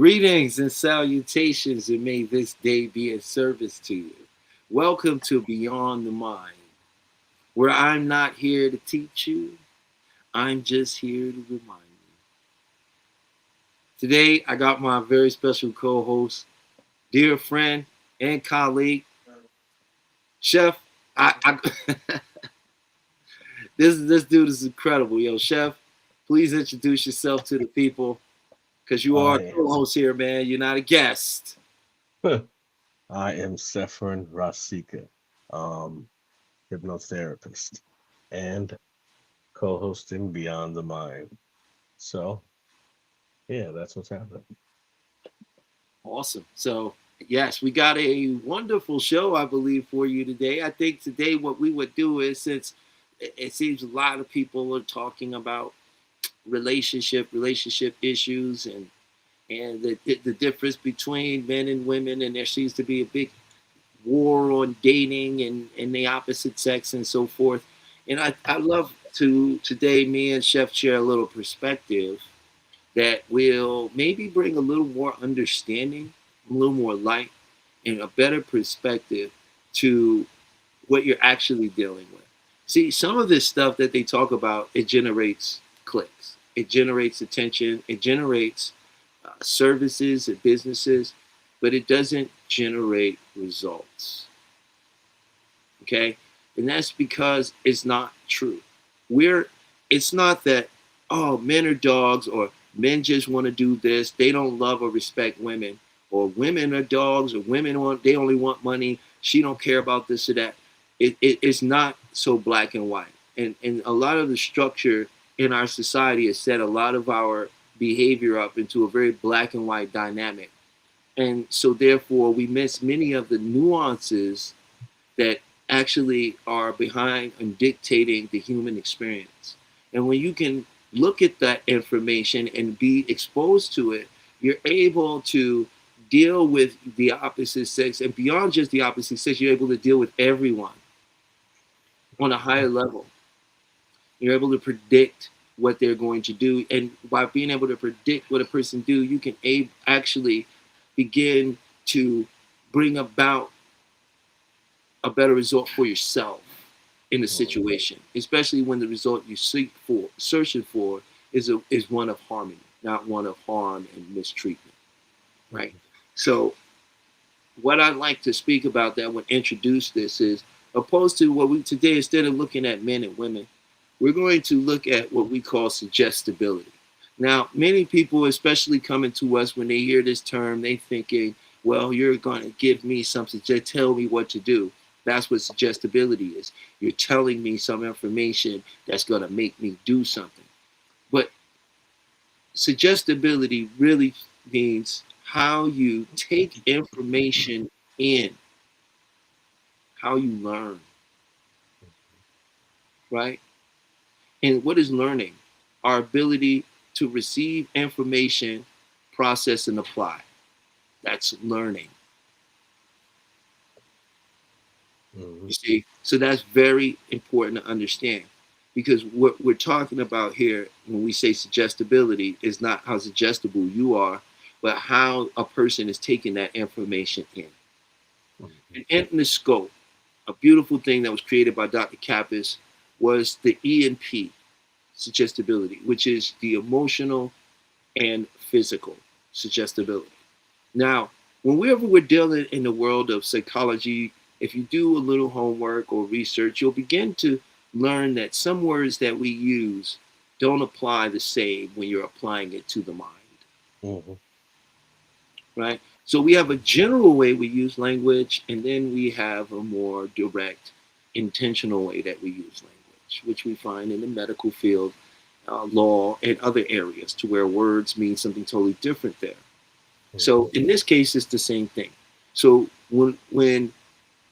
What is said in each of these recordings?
Greetings and salutations, and may this day be a service to you. Welcome to Beyond the Mind, where I'm not here to teach you, I'm just here to remind you. Today, I got my very special co host, dear friend, and colleague, Chef. I this dude is incredible, yo. Chef, please introduce yourself to the people because you are a I co host here, man. You're not a guest. I am Sephron Rasika, um, hypnotherapist and co-hosting Beyond the Mind. So yeah, that's what's happening. Awesome. So, yes, we got a wonderful show, I believe, for you today. I think today what we would do is since it seems a lot of people are talking about relationship issues and the difference between men and women, and there seems to be a big war on dating and the opposite sex and so forth. And I love to today me and Chef share a little perspective that will maybe bring a little more understanding, a little more light, and a better perspective to what you're actually dealing with. See, some of this stuff that they talk about, it generates clicks, it generates attention, it generates services and businesses, but it doesn't generate results. Okay? And that's because it's not true. We're it's not that oh, men are dogs or men just want to do this, they don't love or respect women, or women are dogs, or women want they only want money, she don't care about this or that. It's not so black and white. And a lot of the structure in our society has set a lot of our behavior up into a very black and white dynamic. And so therefore we miss many of the nuances that actually are behind and dictating the human experience. And when you can look at that information and be exposed to it, you're able to deal with the opposite sex, and beyond just the opposite sex, you're able to deal with everyone on a higher level. You're able to predict what they're going to do, and by being able to predict what a person do, you can actually begin to bring about a better result for yourself in the Mhm. situation, especially when the result you searching for is one of harmony, not one of harm and mistreatment, right? So, what I'd like to speak about that would introduce this is opposed to what we today, instead of looking at men and women, we're going to look at what we call suggestibility. Now, many people, especially coming to us when they hear this term, they thinking, well, you're going to give me something to tell me what to do. That's what suggestibility is. You're telling me some information that's going to make me do something. But suggestibility really means how you take information in, how you learn, right? And what is learning? Our ability to receive information, process, and apply. That's learning. Mhm. You see? So that's very important to understand because what we're talking about here when we say suggestibility is not how suggestible you are, but how a person is taking that information in. Mhm. And in the scope, a beautiful thing that was created by Dr. Kappas was the ENP, suggestibility, which is the emotional and physical suggestibility. Now, whenever we're dealing in the world of psychology, if you do a little homework or research, you'll begin to learn that some words that we use don't apply the same when you're applying it to the mind, Mhm. right? So we have a general way we use language, and then we have a more direct, intentional way that we use language, which we find in the medical field, law, and other areas to where words mean something totally different there. So Mhm. in this case, it's the same thing. So when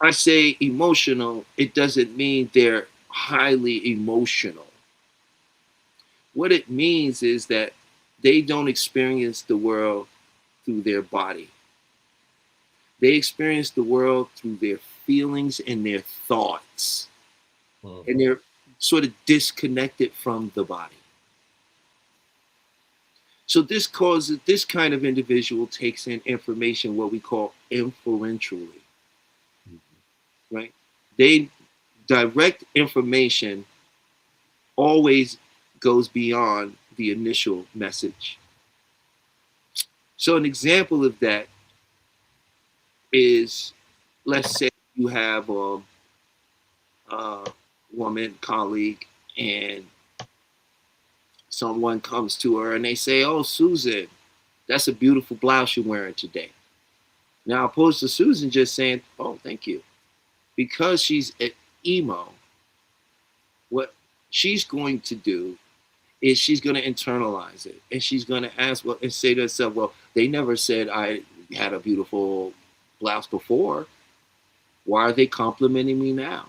I say emotional, it doesn't mean they're highly emotional. What it means is that they don't experience the world through their body. They experience the world through their feelings and their thoughts. And Mhm. they're sort of disconnected from the body. So this kind of individual takes in information what we call inferentially, right? They direct information always goes beyond the initial message. So an example of that is, let's say you have a woman colleague and someone comes to her and they say, "Oh, Susan, that's a beautiful blouse you're wearing today." Now, opposed to Susan just saying, "Oh, thank you," because she's an emo, what she's going to do is she's going to internalize it and she's going to ask, well, and say to herself, "Well, they never said I had a beautiful blouse before. Why are they complimenting me now?"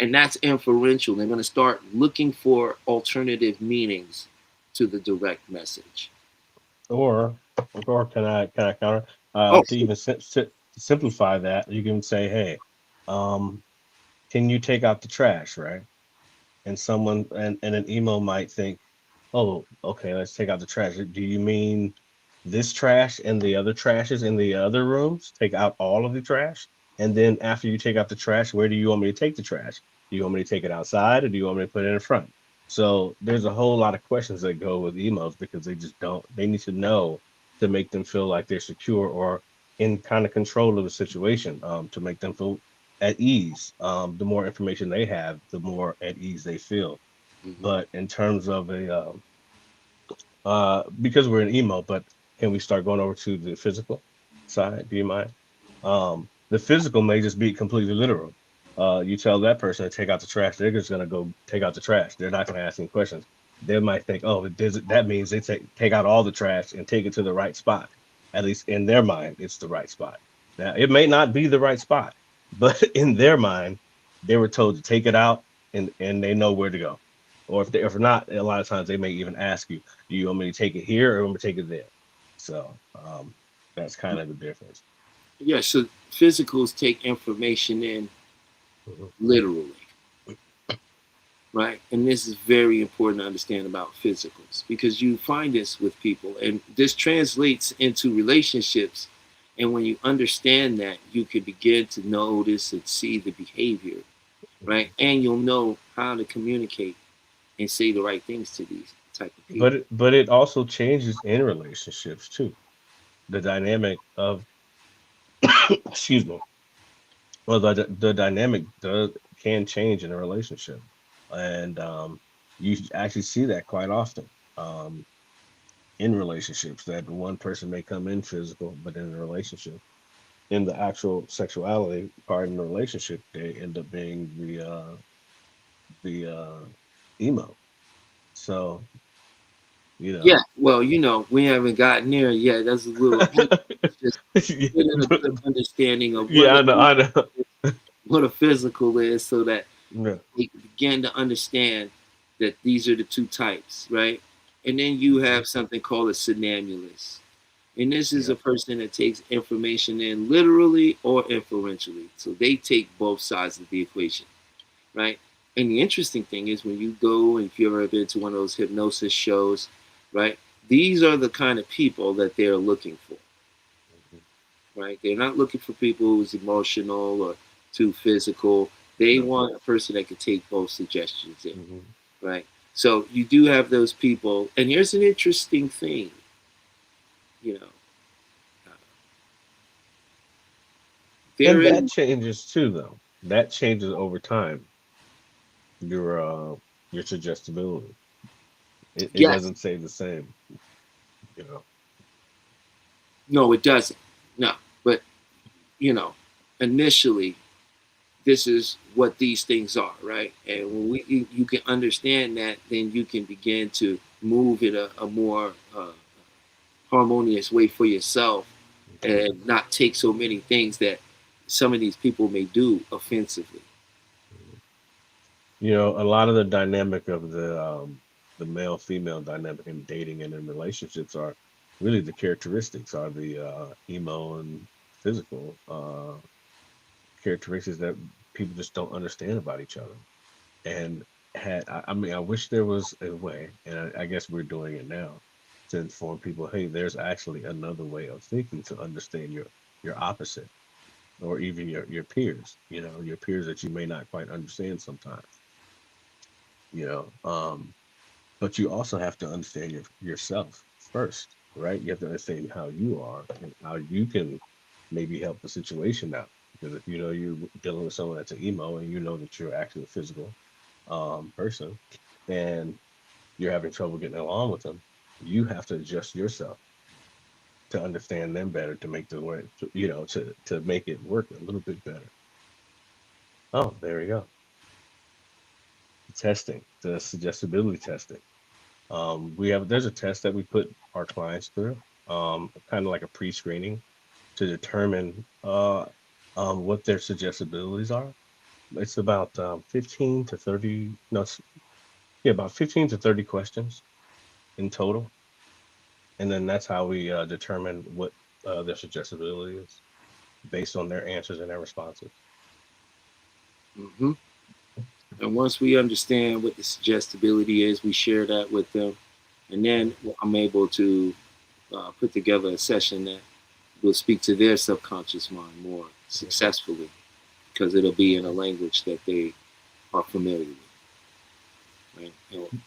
And that's inferential. They're going to start looking for alternative meanings to the direct message. Or can I counter? Oh, To even simplify that, you can say, "Hey, um, can you take out the trash?" Right? And someone and an emo might think, "Oh, okay, let's take out the trash. Do you mean this trash and the other trashes in the other rooms? Take out all of the trash, and then after you take out the trash, where do you want me to take the trash? Do you want me to take it outside, or do you want me to put it in front?" So there's a whole lot of questions that go with emos because they just don't. They need to know to make them feel like they're secure or in kind of control of the situation, to make them feel at ease. The more information they have, the more at ease they feel. mhm. But in terms of because we're in emo, but can we start going over to the physical side? Do you mind? The physical may just be completely literal. You tell that person to take out the trash, they're just gonna go take out the trash. They're not gonna ask any questions. They might think, oh, that means they take out all the trash and take it to the right spot. At least in their mind, it's the right spot. Now, it may not be the right spot, but in their mind, they were told to take it out and they know where to go. Or if not, a lot of times they may even ask you, do you want me to take it here or want me to take it there? So that's kind of the difference. Yeah, so physicals take information in Mhm. literally, right? And this is very important to understand about physicals because you find this with people, and this translates into relationships. And when you understand that, you can begin to notice and see the behavior, right? Mhm. And you'll know how to communicate and say the right things to these type of But people. it also changes in relationships too. The dynamic of excuse me. Well, the dynamic can change in a relationship, and you actually see that quite often. Um, in relationships, that one person may come in physical, but in a relationship, in the actual sexuality part in the relationship, they end up being the emo. So you Yeah, know, well, we haven't gotten there yet. That's a little ahead. It's just getting a good understanding of yeah, I know, I know. what a physical is, so that Yeah, they begin to understand that these are the two types, right? And then you mhm, have something called a synambulist. And this is yeah, a person that takes information in literally or inferentially. So they take both sides of the equation, right? And the interesting thing is when you go, and if you've ever been to one of those hypnosis shows, right? These are the kind of people that they're looking for, mhm, right? They're not looking for people who's emotional or too physical. They no, want a person that can take both suggestions in, mhm. right? So you do have those people. And here's an interesting thing, you know, uh, there And is, that changes too, though. That changes over time. Your your suggestibility. It yes, doesn't stay the same, you know. no, it doesn't. No, but, you know, initially, this is what these things are, right? And when you can understand that, then you can begin to move in a more harmonious way for yourself Mhm. and not take so many things that some of these people may do offensively. You know, a lot of the dynamic of the male female dynamic in dating and in relationships are really the characteristics are the emo and physical characteristics that people just don't understand about each other. And I mean, I wish there was a way, and I guess we're doing it now, to inform people, hey, there's actually another way of thinking to understand your opposite, or even your peers, your peers that you may not quite understand sometimes, you know. But you also have to understand yourself first, right? You have to understand how you are and how you can maybe help the situation out. Because if you know you're dealing with someone that's an emo and you know that you're actually a physical person, and you're having trouble getting along with them, you have to adjust yourself to understand them better, to make the way, to make it work a little bit better. Oh, there we go. Testing, the suggestibility testing. There's a test that we put our clients through, kind of like a pre-screening to determine what their suggestibilities are. It's about 15 to 30, no, yeah, about 15 to 30 questions in total. And then that's how we determine what their suggestibility is based on their answers and their responses. Hmm. And once we understand what the suggestibility is, we share that with them, and then I'm able to put together a session that will speak to their subconscious mind more successfully, because it'll be in a language that they are familiar with. Right?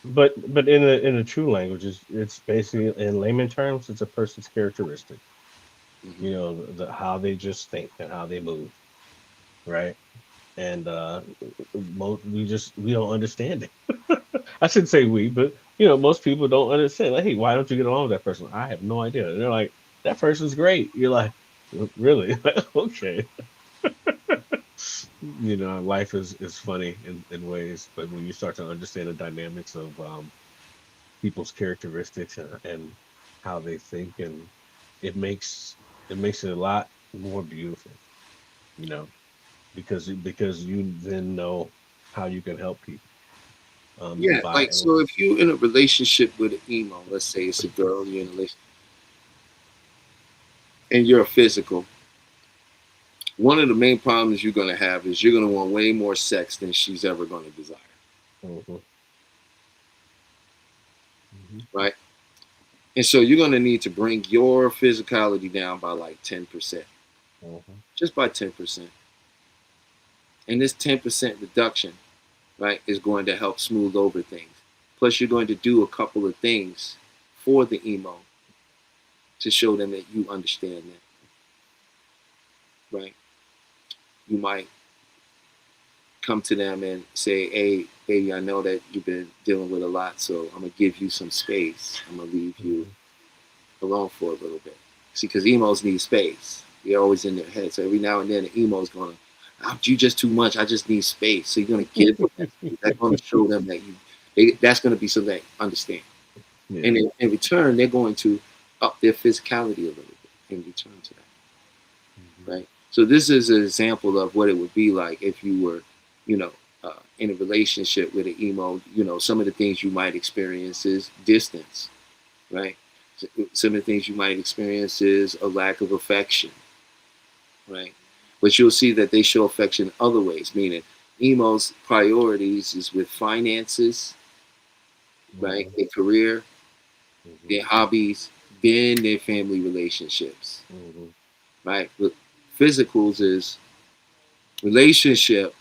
But in the true language, it's basically, in layman terms, it's a person's characteristic. Mm-hmm. How they just think and how they move, right? And we don't understand it. I shouldn't say we, but most people don't understand. Like, hey, why don't you get along with that person? I have no idea. And they're like, that person's great. You're like, really? Okay. Life is funny in ways, but when you start to understand the dynamics of people's characteristics and how they think, and it makes it a lot more beautiful, you know, because you then know how you can help people. Yeah, By like so if you're in a relationship with an emo, let's say it's a girl, you're in a relationship, and you're a physical, one of the main problems you're going to have is you're going to want way more sex than she's ever going to desire. Mhm, mhm, Right? And so you're going to need to bring your physicality down by like 10%, mhm, just by 10%. And this 10% reduction, right, is going to help smooth over things. Plus, you're going to do a couple of things for the emo to show them that you understand that, right? You might come to them and say, hey, baby, I know that you've been dealing with a lot, so I'm going to give you some space. I'm going to leave you mhm, alone for a little bit. See, because emos need space. They're always in their head. So every now and then, the emo's going to, oh, you just too much. I just need space. So you're going to give them that space. That's going to show them that that's going to be something they understand. yeah. And in return, they're going to up their physicality a little bit in return to that, Mhm, right? So this is an example of what it would be like if you were, you know, in a relationship with an emo. Some of the things you might experience is distance, right? Some of the things you might experience is a lack of affection, right? But you'll see that they show affection other ways, meaning emo's priorities is with finances, right? mhm, Their career, mhm, their hobbies, then their family relationships, mhm, right? With physicals is relationship,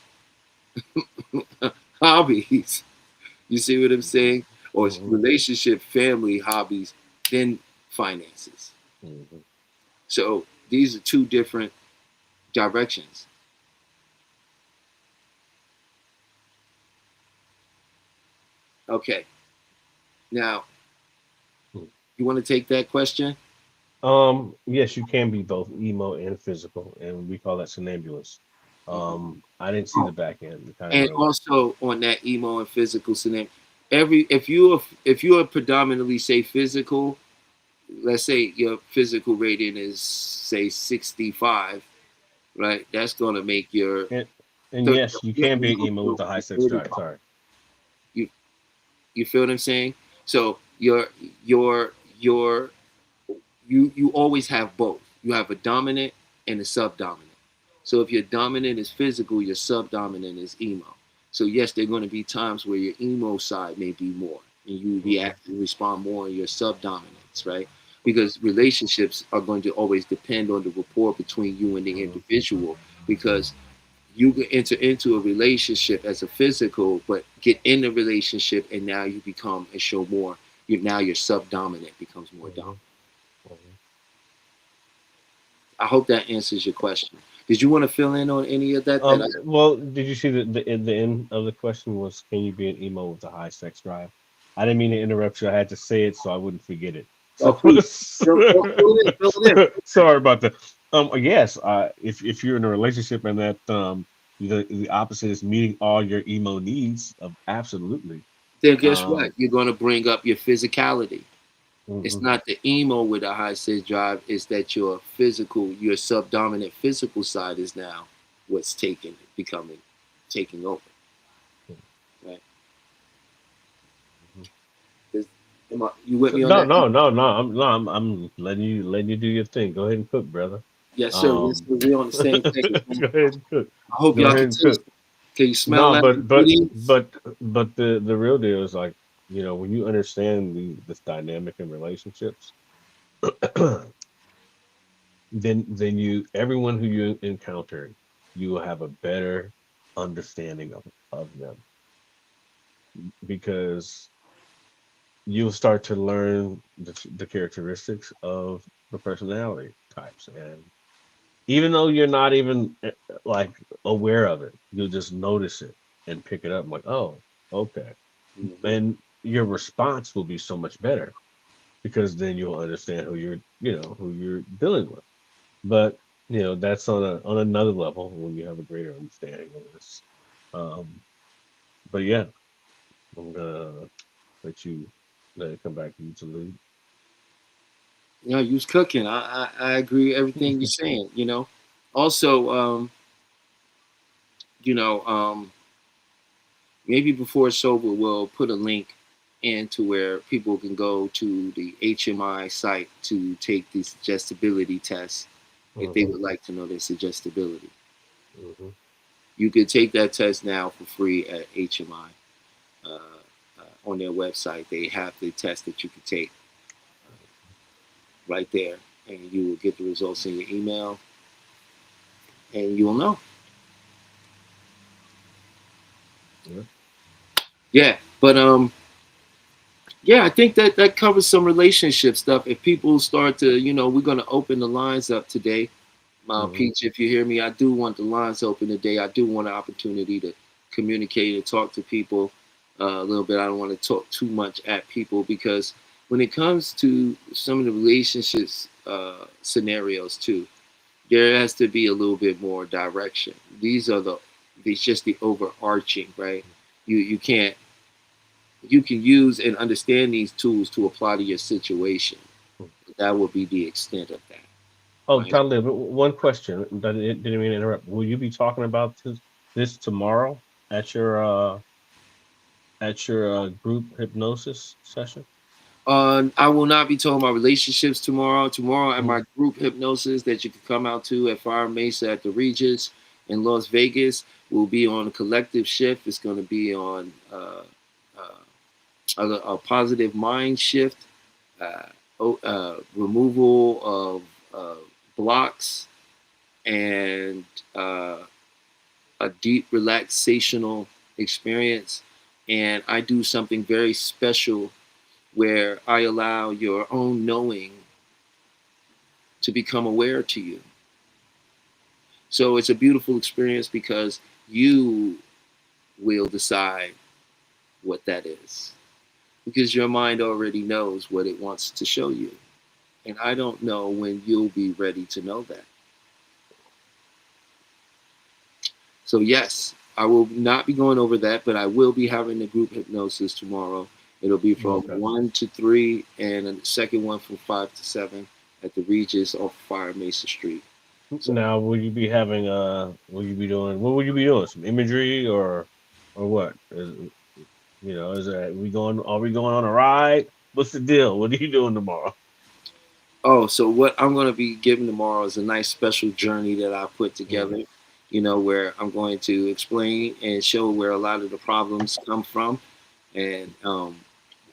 hobbies. You see what I'm saying? Or mhm, relationship, family, hobbies, then finances. mhm. So these are two different directions. Okay. Now, you want to take that question? Yes, you can be both emo and physical, and we call that somnambulous. Mhm. I didn't see the back end. It kind of And went away. also on that emo and physical scenario, if you are predominantly say physical, let's say your physical rating is say 65, right? That's gonna make your And 30, yes, you can be emo with a high sex 30. drive. Sorry. You you feel what I'm saying? So your you always have both. You have a dominant and a subdominant. So if your dominant is physical, your subdominant is emo. So yes, there are going to be times where your emo side may be more, and you Hmm. react and respond more in your subdominant. balance, right? Because relationships are going to always depend on the rapport between you and the individual. Because you can enter into a relationship as a physical, but get in the relationship, and now you become and show more. Now you're subdominant, becomes more dominant. Mhm, mhm. I hope that answers your question. Did you want to fill in on any of that? That I Well, did you see the end of the question was, can you be an emo with a high sex drive? I didn't mean to interrupt you. I had to say it so I wouldn't forget it. oh So, please fill it in, fill it in. sorry about that. Yes, if you're in a relationship and that the opposite is meeting all your emo needs, absolutely. Then guess what? Um, You're going to bring up your physicality. It's mhm, not the emo with a high sex drive. It's that your subdominant physical side is now what's taking over. Right? mhm. You with me on No, that? no, no, no. I'm letting you do your thing. Go ahead and cook, brother. Yes, sir. Yes, Um, sir. We're on the same page, man. go ahead and cook. I hope Go y'all ahead can and cook. taste it. Can you smell No, that ingredients? but the real deal is like, when you understand this dynamic in relationships, then everyone who you encounter, you will have a better understanding of them, because you'll start to learn the characteristics of the personality types. And even though you're not even like aware of it, you'll just notice it and pick it up. I'm like, oh, okay. Hmm. And your response will be so much better, because then you'll understand who you're dealing with. But that's on another level when you have a greater understanding of this. Um, but yeah, I'm gonna let it come back to you to lead. You was cooking. I agree with everything you're saying. Also, you know, um, maybe before it's over, we'll put a link into where people can go to the HMI site to take the suggestibility test if they Hmm. would like to know their suggestibility. Hmm. You can take that test now for free at HMI. On their website, they have the test that you can take right there, and you will get the results in your email, and you will know. Yeah. Yeah, but yeah, I think that covers some relationship stuff. If people start to, we're going to open the lines up today. Hmm. Peach, if you hear me, I do want the lines open today. I do want an opportunity to communicate and talk to people a little bit. I don't want to talk too much at people, because when it comes to some of the relationships scenarios too, there has to be a little bit more direction. These just the overarching, right? You can't you can use and understand these tools to apply to your situation. That would be the extent of that, Oh, right? Talib, one question that didn't mean to interrupt. Will you be talking about this tomorrow at your group hypnosis session? I will not be talking about relationships tomorrow. Tomorrow at Mm. my group hypnosis that you can come out to at Fire Mesa at the Regis in Las Vegas, will be on a collective shift. It's going to be on a positive mind shift, uh, removal of blocks, and uh, a deep relaxational experience. And I do something very special where I allow your own knowing to become aware to you. So it's a beautiful experience because you will decide what that is, because your mind already knows what it wants to show you. And I don't know when you'll be ready to know that. So, yes, I will not be going over that, but I will be having the group hypnosis tomorrow. It'll be from Okay. 1 to 3, and the second one from 5 to 7 at the Regis off Fire Mesa Street. So, Now, will you be doing, what will you be doing? Some imagery, or what? Are we going on a ride? What's the deal? What are you doing tomorrow? so what I'm going to be giving tomorrow is a nice special journey that I put Mm. together, where I'm going to explain and show where a lot of the problems come from, and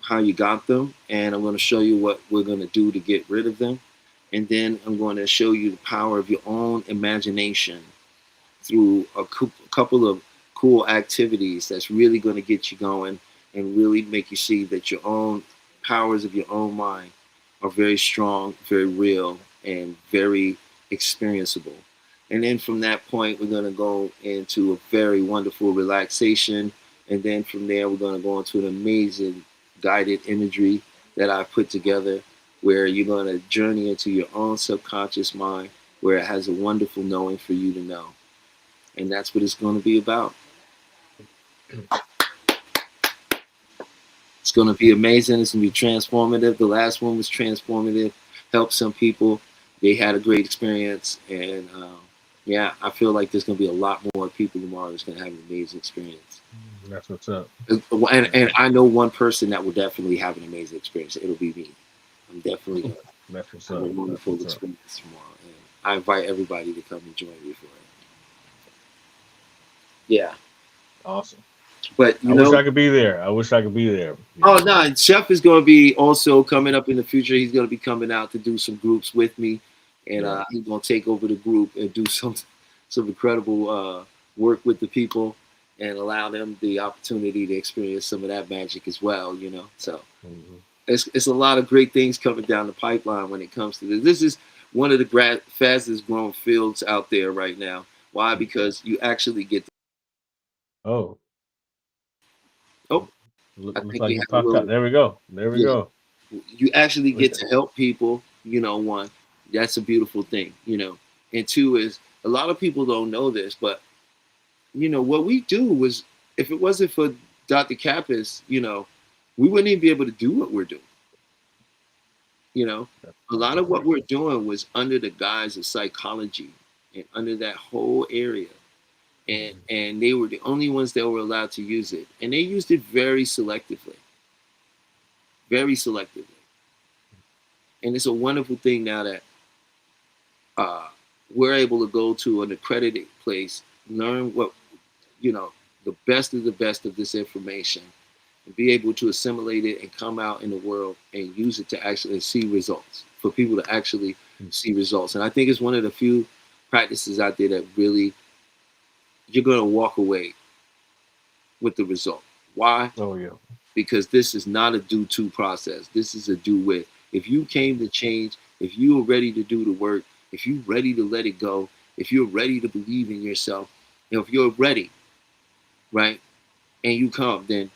how you got them, and I'm going to show you what we're going to do to get rid of them. And then I'm going to show you the power of your own imagination through a couple of cool activities that's really going to get you going and really make you see that your own powers of your own mind are very strong, very real, and very experienceable. And then from that point, we're going to go into a very wonderful relaxation. And then from there, we're going to go into an amazing guided imagery that I've put together where you're going to journey into your own subconscious mind where it has a wonderful knowing for you to know. And that's what it's going to be about. It's going to be amazing. It's going to be transformative. The last one was transformative, helped some people. They had a great experience. And yeah, I feel like there's going to be a lot more people tomorrow that's going to have an amazing experience. That's what's up. And I know one person that will definitely have an amazing experience. It'll be me. I'm definitely going to have a wonderful experience tomorrow. And I invite everybody to come and join me for it. Yeah. Awesome. But I wish I could be there. I wish I could be there. Oh no, Chef is going to be also coming up in the future. He's going to be coming out to do some groups with me, and he's going to take over the group and do some incredible work with the people and allow them the opportunity to experience some of that magic as well. You know, so it's a lot of great things coming down the pipeline when it comes to this. This is one of the fastest growing fields out there right now. Why? Because you actually get. Oh, I looks think like we you have a popped little. out. There we go. There we go. You actually get to help people. You know, one, that's a beautiful thing. You know, and two is a lot of people don't know this, but you know what we do was if it wasn't for Dr. Kappas, you know, we wouldn't even be able to do what we're doing. You know, a lot of what we're doing was under the guise of psychology and under that whole area. And they were the only ones that were allowed to use it. And they used it very selectively. Very selectively. And it's a wonderful thing now that we're able to go to an accredited place, learn what, you know, the best of this information, and be able to assimilate it and come out in the world and use it to actually see results, for people to actually see results. And I think it's one of the few practices out there that really you're going to walk away with the result. Why? Oh yeah. Because this is not a do to process. This is a do with. If you came to change, if you are ready to do the work, if you're ready to let it go, if you're ready to believe in yourself, you know, if you're ready, right, and you come, then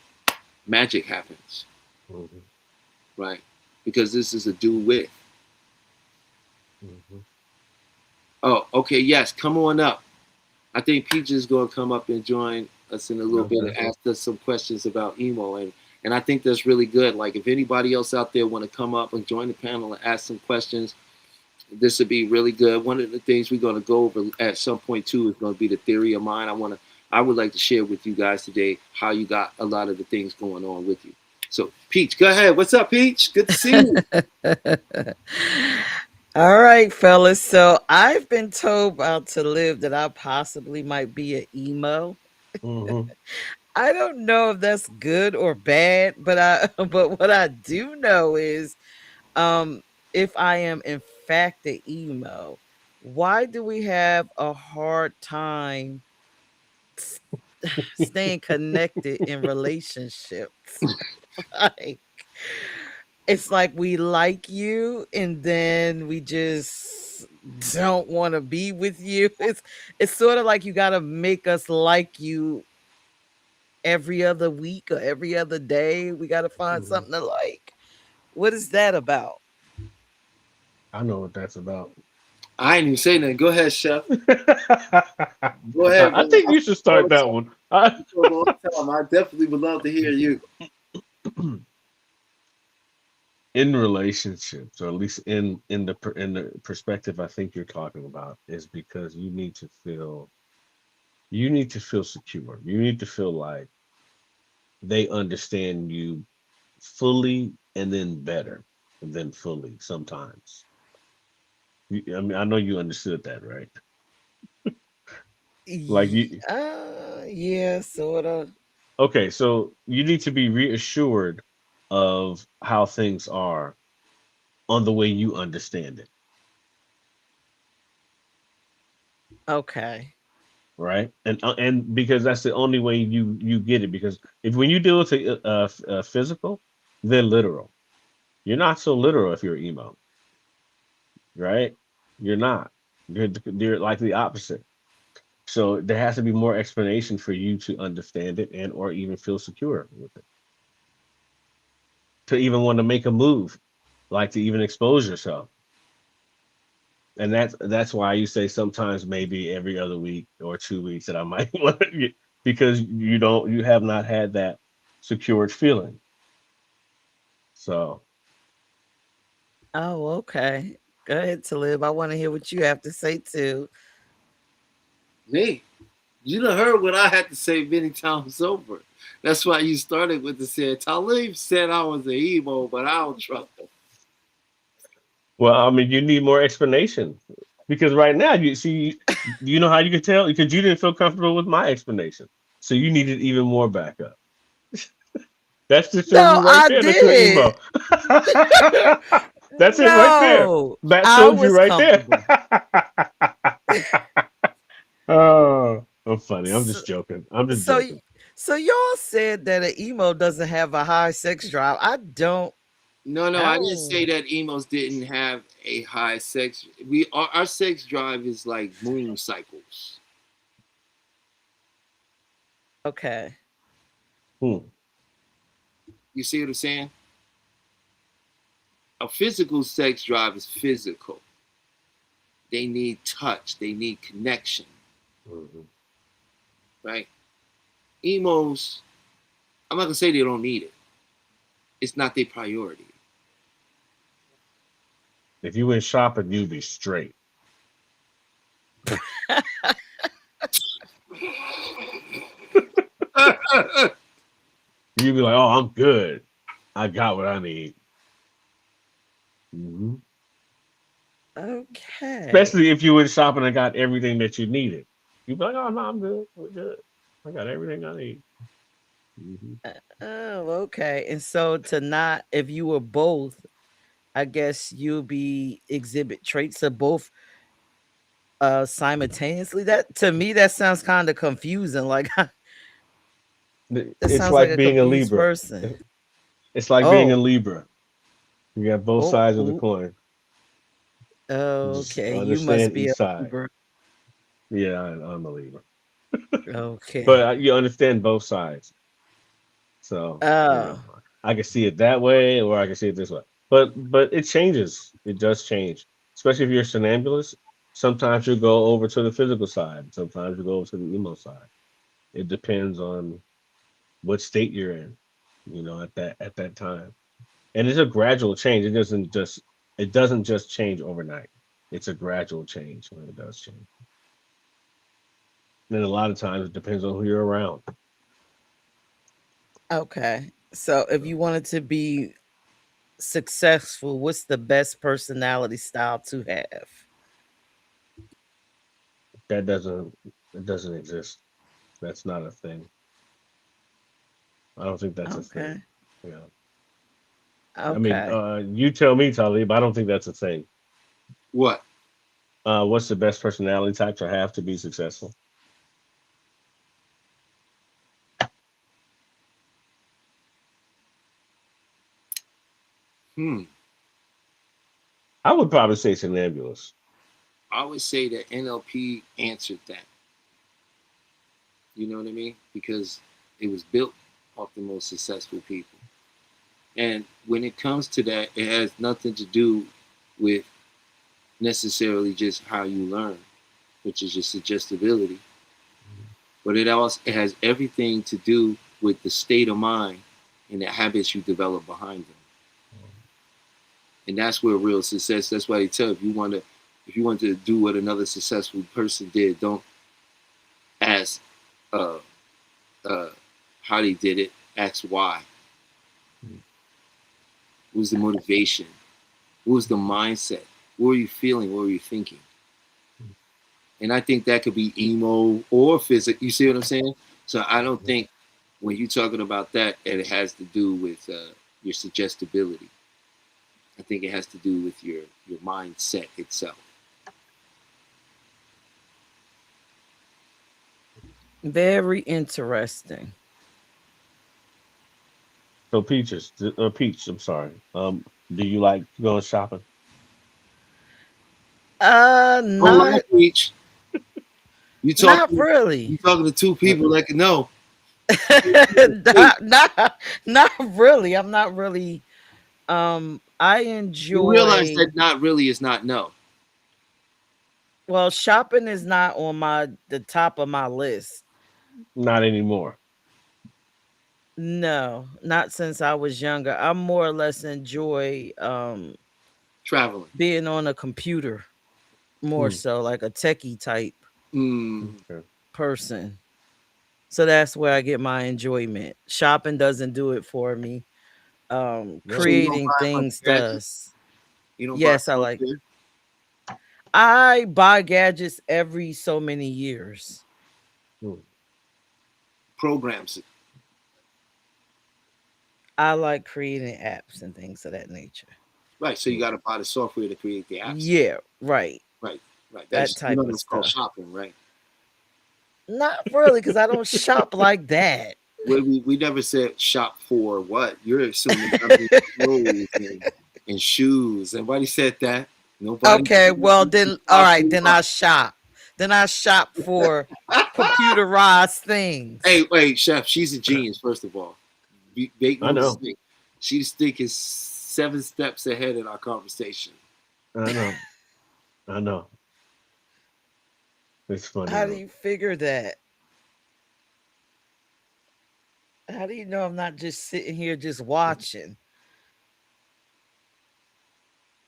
magic happens, right? Because this is a do with. Oh, okay, yes, come on up. I think Peach is going to come up and join us in a little bit and ask us some questions about emo, and I think that's really good. Like if anybody else out there want to come up and join the panel and ask some questions, this would be really good. One of the things we're going to go over at some point too is going to be the theory of mind. I would like to share with you guys today how you got a lot of the things going on with you. So Peach, go ahead. What's up, Peach? Good to see you. All right, fellas. So I've been told about to live that I possibly might be an emo. I don't know if that's good or bad, but what I do know is if I am in fact an emo, why do we have a hard time staying connected in relationships? Like it's like we like you and then we just don't want to be with you. It's sort of like you got to make us like you every other week or every other day. We got to find something to like. What is that about? I know what that's about. I ain't even say nothing. Go ahead, Chef. Go ahead, I man. think you should start that one. For a long time. I definitely would love to hear you. In relationships, or at least in the perspective I think you're talking about, is because you need to feel secure. You need to feel like they understand you fully and then better than fully sometimes. I mean, I know you understood that, right? Like you, Yeah, sort of. okay, so you need to be reassured of how things are on the way you understand it, Okay. right? And because that's the only way you get it. Because if when you deal with a physical, they're literal. You're not so literal if you're emo, right? You're not. You're like the opposite. So there has to be more explanation for you to understand it and or even feel secure with it. To even want to make a move, like to even expose yourself. And that's why you say sometimes maybe every other week or 2 weeks that I might want to get, because you have not had that secured feeling. So Oh, okay. Go ahead, Talib. I want to hear what you have to say too. Me, you done heard what I had to say many times over. That's why you started with the saying, Talib said I was an emo, but I don't trust him. well, I mean, you need more explanation because right now you see, you know how you can tell because you didn't feel comfortable with my explanation, so you needed even more backup. That's just shows No, you right I there that you're did. emo. That's it right there. No, That I shows you was right there. comfortable. Oh, I'm funny. I'm So, just joking. I'm just so, joking. y- so y'all said that an emo doesn't have a high sex drive. I don't. No, no, I didn't say Oh, that emos didn't have a high sex. Our sex drive is like moon cycles. okay. Hmm. You see what I'm saying? A physical sex drive is physical. They need touch. They need connection, Mhm. right? Emos, I'm not gonna say they don't need it. It's not their priority. If you went shopping, you'd be straight. You'd be like, "Oh, I'm good. I got what I need." Hmm. Okay. Especially if you went shopping and got everything that you needed. You'd be like, "Oh no, I'm good. We're good. I got everything I need." Hmm. Oh, okay. And so to not, if you were both, I guess you'll be exhibit traits of both simultaneously. That to me that sounds kind of confusing. Like that It's sounds like like a being a confused Libra. person. It's like being a Oh, Libra. You got both oh, sides of the ooh, coin. Just okay. You must understand be each a side. Libra. Yeah, I'm a Libra, but Okay. you understand both sides. So Oh, I can see it that way, or I can see it this way. But it changes. It does change, especially if you're a somnambulist. Sometimes you go over to the physical side. Sometimes you go over to the emo side. It depends on what state you're in, at that time. And it's a gradual change. It doesn't just change overnight. It's a gradual change when it does change. And a lot of times it depends on who you're around. okay. So if So you wanted to be successful, what's the best personality style to have? that doesn't it doesn't exist. That's not a thing. I don't think that's a thing. Okay. Yeah. I mean, Okay. you tell me, Talib. I don't think that's a thing. What? What's the best personality type to have to be successful? Hmm. I would probably say somnambulist. I would say that NLP answered that. You know what I mean? Because it was built off the most successful people. And when it comes to that, it has nothing to do with necessarily just how you learn, which is your suggestibility, but it has everything to do with the state of mind and the habits you develop behind them. And that's where real success. That's why they tell if you want to do what another successful person did, don't ask uh, uh, how they did it. Ask why. What was the motivation? What was the mindset? What were you feeling? What were you thinking? And I think that could be emo or physical. You see what I'm saying? So I don't think when you're talking about that, it has to do with your suggestibility. I think it has to do with your mindset itself. Very interesting. So Peach, I'm sorry. Do you like going shopping? Hold on, Not Peach. You not talking really. you talking to two Uh, people that can know. not really. I'm not really. I You realize enjoy. that not really is not no. Well, shopping is not on the top of my list. Not anymore. No, not since I was younger. I more or less enjoy Traveling. being on a computer more Hmm. so, like a techie type Mm, Okay. person. So that's where I get my enjoyment. Shopping doesn't do it for me. No. so you don't Creating buy much things gadgets? does. You don't buy Yes, I like. software? I buy gadgets every so many years. Hmm. Programs. I like creating apps and things of that nature. Right. So you Hmm. got to buy the software to create the apps. Yeah, right. Right. Right. That That's type of that's called stuff. shopping, right? Not really, because I don't shop like that. We never said shop for what. You're assuming I mean clothes and shoes. Nobody said that. Nobody Okay, well then, all shop right, then for. I shop. Then I shop for computerized things. Hey, wait, chef. She's a genius. First of all, make I no know. mistake. She's thinking 7 steps ahead in our conversation. I know. I know. It's funny How do though. you figure that? How do you know I'm not just sitting here just watching?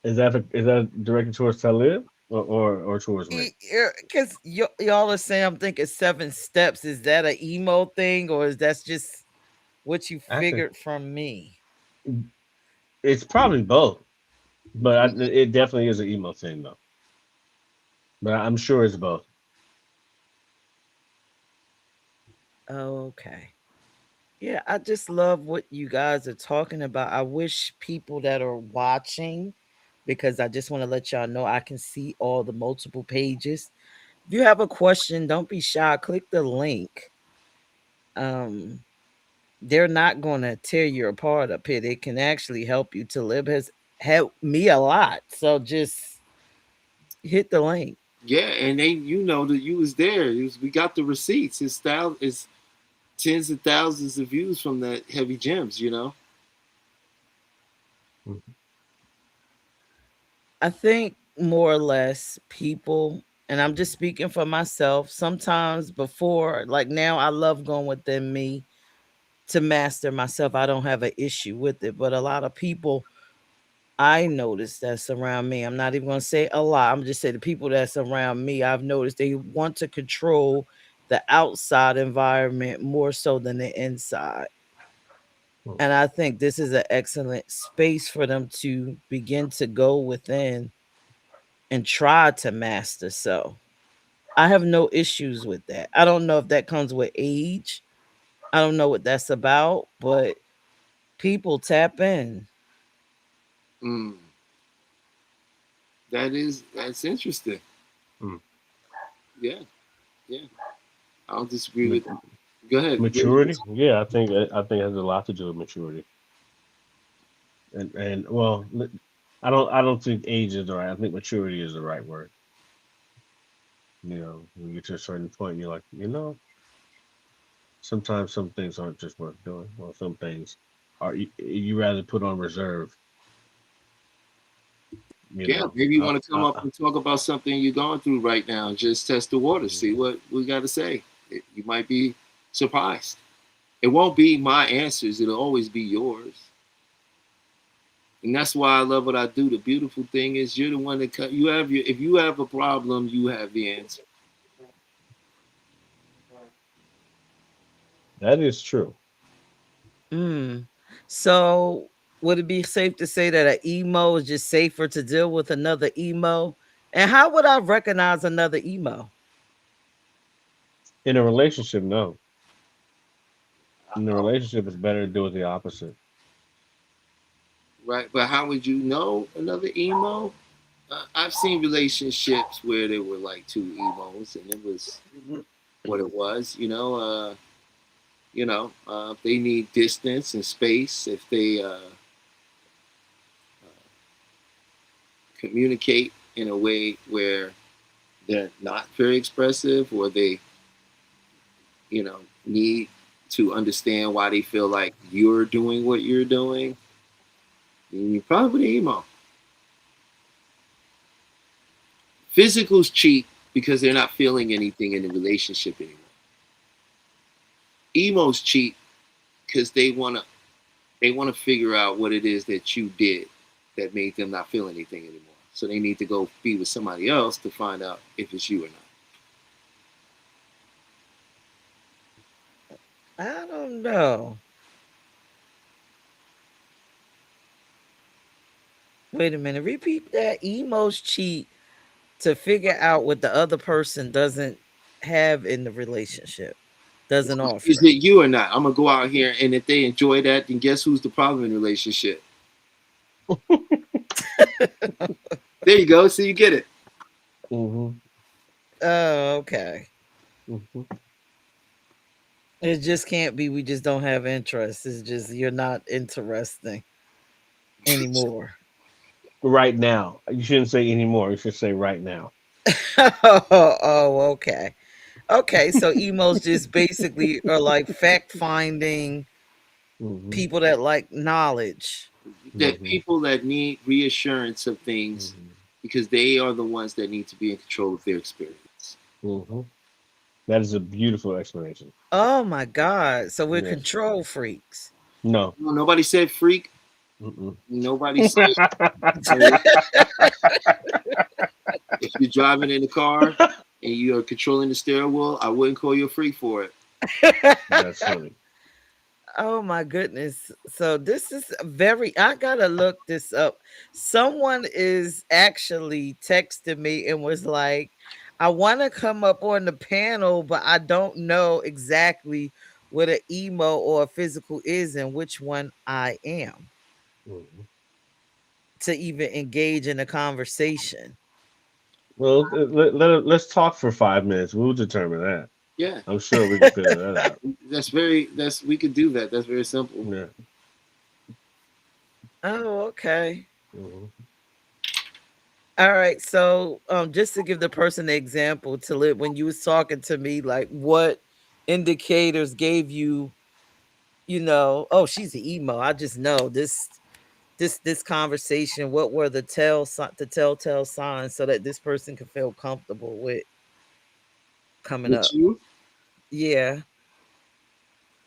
Is that directed towards Talib or towards me? Because y'all are saying I'm thinking 7 steps. Is that an emo thing, or is that just what you Actually, figured from me? it's probably both, but it definitely is an emo thing though. But I'm sure it's both. Okay. Yeah, I just love what you guys are talking about. I wish people that are watching, because I just want to let y'all know I can see all the multiple pages. If you have a question, don't be shy. Click the link. Um, they're not going to tear you apart up here. It can actually help you. Talib has helped me a lot. So just hit the link. Yeah, and they, that you was there. We got the receipts. His style is tens of thousands of views from that Heavy Gems. Mhm. I think more or less people, and I'm just speaking for myself, sometimes before, like now, I love going within me to master myself. I don't have an issue with it. But a lot of people I notice that's around me, I'm not even going to say a lot. I'm just say the people that's around me, I've noticed they want to control the outside environment more so than the inside. Hmm. And I think this is an excellent space for them to begin to go within and try to master. So I have no issues with that. I don't know if that comes with age. I don't know what that's about, but people tap in. Mm, that's interesting. Hmm. Yeah, yeah. I don't disagree Ma- with that. Go ahead. Maturity, yeah, I think it has a lot to do with maturity. And well, I don't think age is the right. I think maturity is the right word. When you get to a certain point, you're like, sometimes some things aren't just worth doing. Well, some things are you rather put on reserve. You Yeah, know, maybe you want to come up and talk about something you're going through right now. Just test the water, mhm. see what we got to say. You might be surprised. It won't be my answers. It'll always be yours. And that's why I love what I do. The beautiful thing is you're the one that you have your. If you have a problem, you have the answer. That is true. Mm. So would it be safe to say that an emo is just safer to deal with another emo? And how would I recognize another emo? In a relationship, no. In a relationship, it's better to do it the opposite. right? But how would you know another emo? I've seen relationships where there were like two emos, and it was what it was. If they need distance and space, if they communicate in a way where they're not very expressive, or they, need to understand why they feel like you're doing what you're doing, then you're probably emo. Physicals cheat because they're not feeling anything in the relationship anymore. Emos cheat because they wanna figure out what it is that you did that made them not feel anything anymore. So they need to go be with somebody else to find out if it's you or not. I don't know. Wait a minute. Repeat that. Emos cheat to figure out what the other person doesn't have in the relationship, doesn't Is offer. it you or not? I'm gonna go out here, and if they enjoy that, then guess who's the problem in the relationship? There you go. So you get it. Mm-hmm. Oh, okay. Mm-hmm. It just can't be we just don't have interest. It's just you're not interesting anymore. Right now, you shouldn't say anymore. You should say right now. Oh, okay. Okay, so emos just basically are like fact finding Mm-hmm. people that like knowledge. That Mm-hmm. people that need reassurance of things Mm-hmm. because they are the ones that need to be in control of their experience. Mm-hmm. That is a beautiful explanation. Oh my God. So we're Yes. control freaks. No. No, nobody said freak. Mm-mm. Nobody said if you're driving in the car and you're controlling the steering wheel, I wouldn't call you a freak for it. That's funny. Oh my goodness. So this is very, I gotta look this up. Someone is actually texted me and was like, I want to come up on the panel, but I don't know exactly what an emo or a physical is and which one I am Mhm. to even engage in a conversation. Well, let's talk for 5 minutes. We'll determine that. Yeah, I'm sure we can figure that out. that's we could do that. That's very simple. Yeah. Oh, okay. Mhm. All right. So just to give the person the example to live when you was talking to me, like what indicators gave you, oh, she's an emo. I just know this conversation, what were the telltale signs so that this person could feel comfortable with coming With up? you, Yeah.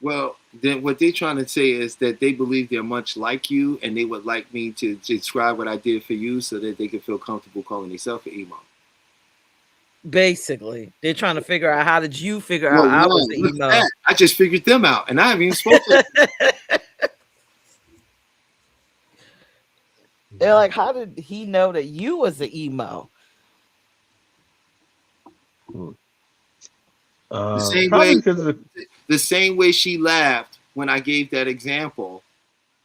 well, then what they're trying to say is that they believe they're much like you, and they would like me to describe what I did for you, so that they can feel comfortable calling themselves an emo. Basically, they're trying to figure out how did you figure Well, out I was no, the look at emo. that. I just figured them out, and I haven't even spoken. They're like, how did he know that you was the emo? Hmm. The same Probably way, because of the same way she laughed when I gave that example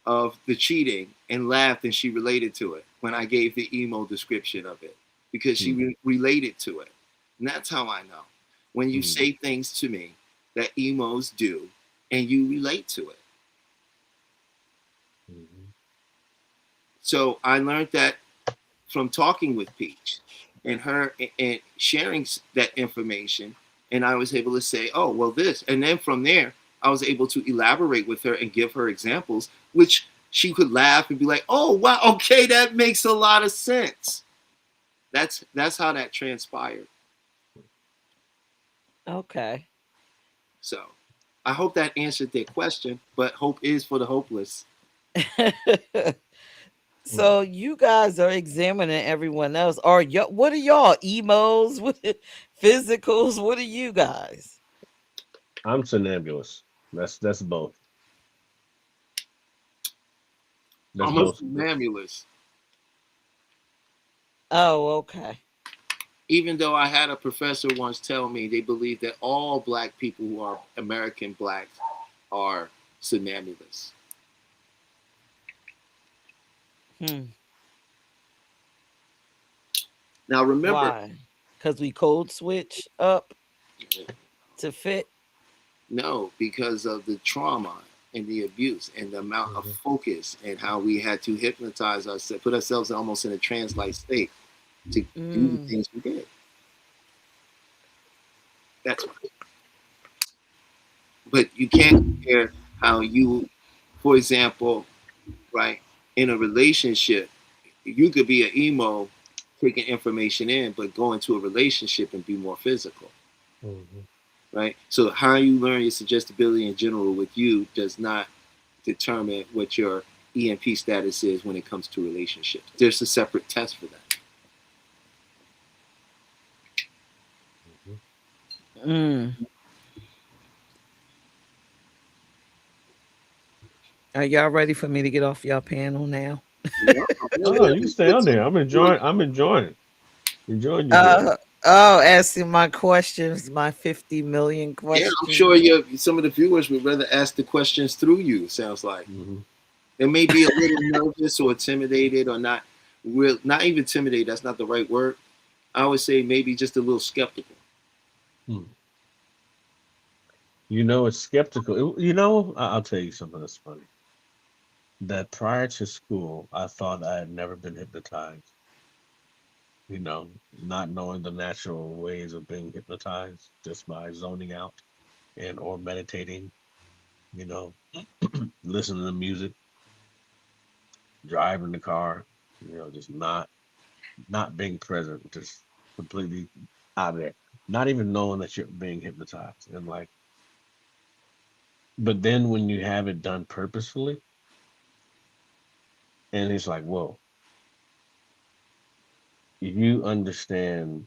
of the cheating, and laughed, and she related to it when I gave the emo description of it, because she related to it. And that's how I know when you Mhm. say things to me that emos do, and you relate to it. Mhm. So I learned that from talking with Peach and her, and sharing that information. And I was able to say, oh, well, this. And then from there, I was able to elaborate with her and give her examples, which she could laugh and be like, oh, wow, okay, that makes a lot of sense. That's how that transpired. Okay. So I hope that answered their question, but hope is for the hopeless. Mhm. So you guys are examining everyone else. What are y'all? Emos? What physicals? What are you guys? I'm somnambulous. That's both. That's Almost both. mamulous. Oh, okay. Even though I had a professor once tell me they believe that all black people who are American blacks are somnambulists. Hmm. Now remember, Why? Because we code switch up to fit. no, because of the trauma and the abuse and the amount of Mhm. focus and how we had to hypnotize ourselves, put ourselves almost in a trance-like state to do the Mm. things we did. That's why. But you can't compare how you, for example, right, in a relationship, you could be an emo taking information in, but go into a relationship and be more physical, Mhm. right? So how you learn your suggestibility in general with you does not determine what your EMP status is when it comes to relationships. There's a separate test for that. Mhm. Mm. Are y'all ready for me to get off y'all panel now? No, man, Oh, you can stay on there. I'm enjoying. I'm enjoying it. Enjoying you here. Uh, oh, asking my questions, my 50 million yeah, I'm sure questions. some of the viewers would rather ask the questions through you. Sounds like Hmm. they may be a little nervous or intimidated or not real, not even intimidated. That's not the right word. I would say maybe just a little skeptical. You know, it's skeptical. You know, I'll tell you something that's funny. That prior to school, I thought I had never been hypnotized. You know, not knowing the natural ways of being hypnotized just by zoning out and or meditating. You know, listening to music, driving the car. You know, just not being present, just completely out of there. Not even knowing that you're being hypnotized. And like, but then when you have it done purposefully, and it's like, whoa, you understand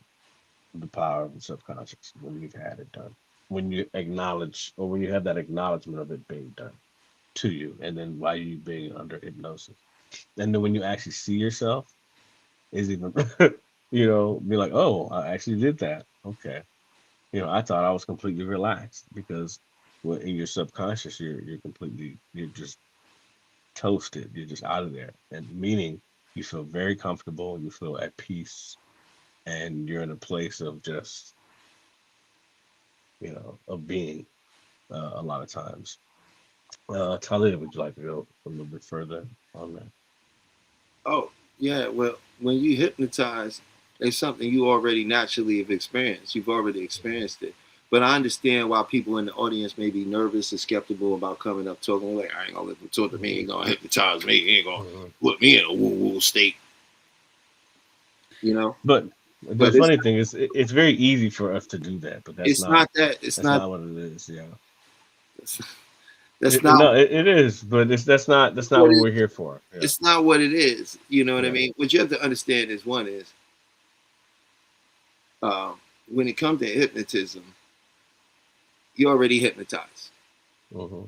the power of the subconscious when you've had it done. When you acknowledge or when you have that acknowledgement of it being done to you, and then while you being under hypnosis. And then when you actually see yourself, is even be like, oh, I actually did that. Okay. I thought I was completely relaxed because well, in your subconscious, you're just toasted. You're just out of there. And meaning you feel very comfortable, you feel at peace, and you're in a place of just, of being a lot of times. Talia, would you like to go a little bit further on that? Oh, yeah. Well, when you hypnotize, it's something you already naturally have experienced. You've already experienced it. But I understand why people in the audience may be nervous and skeptical about coming up talking like, I ain't gonna let them talk to me. He ain't gonna hypnotize me. He ain't gonna Mhm. put me in a woo woo state. You know. But the But it's funny thing is, it's very easy for us to do that, but it's not that. that's not what it is. Yeah, That's not no, it is, but that's not what what it, we're here for. Yeah, it's not what it is. You know what I yeah. mean? What you have to understand is one is when it comes to hypnotism, you're already hypnotized. Hmm.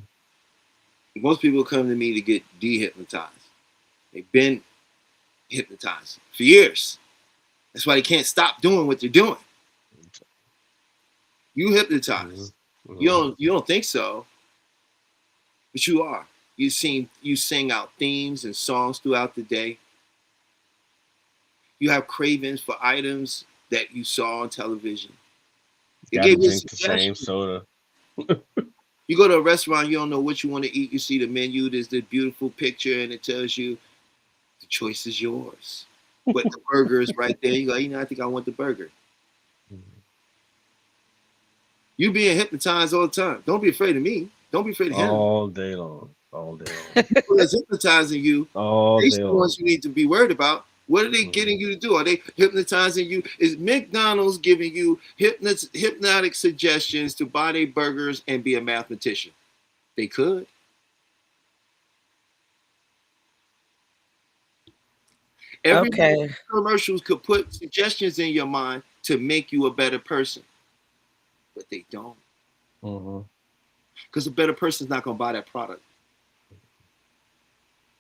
Most people come to me to get dehypnotized. They've been hypnotized for years. That's why they can't stop doing what they're doing. You Hmm. hypnotized. You Hmm. don't think so, but you are. You sing out themes and songs throughout the day. You have cravings for items that you saw on television. It Got to gave you a drink the same suggestion. soda. You go to a restaurant, you don't know what you want to eat. You see the menu, there's the beautiful picture, and it tells you the choice is yours. But the burger is right there. You go, I think I want the burger. Mhm. You being hypnotized all the time. Don't be afraid of me. Don't be afraid of him. All day long, all day long, People that's hypnotizing you, all they day the ones long. you need to be worried about. What are they getting Hmm. you to do? Are they hypnotizing you? Is McDonald's giving you hypnotic suggestions to buy their burgers and be a mathematician? They could. Every Okay. commercials could put suggestions in your mind to make you a better person, but they don't, Hmm. because a better person is not going to buy that product,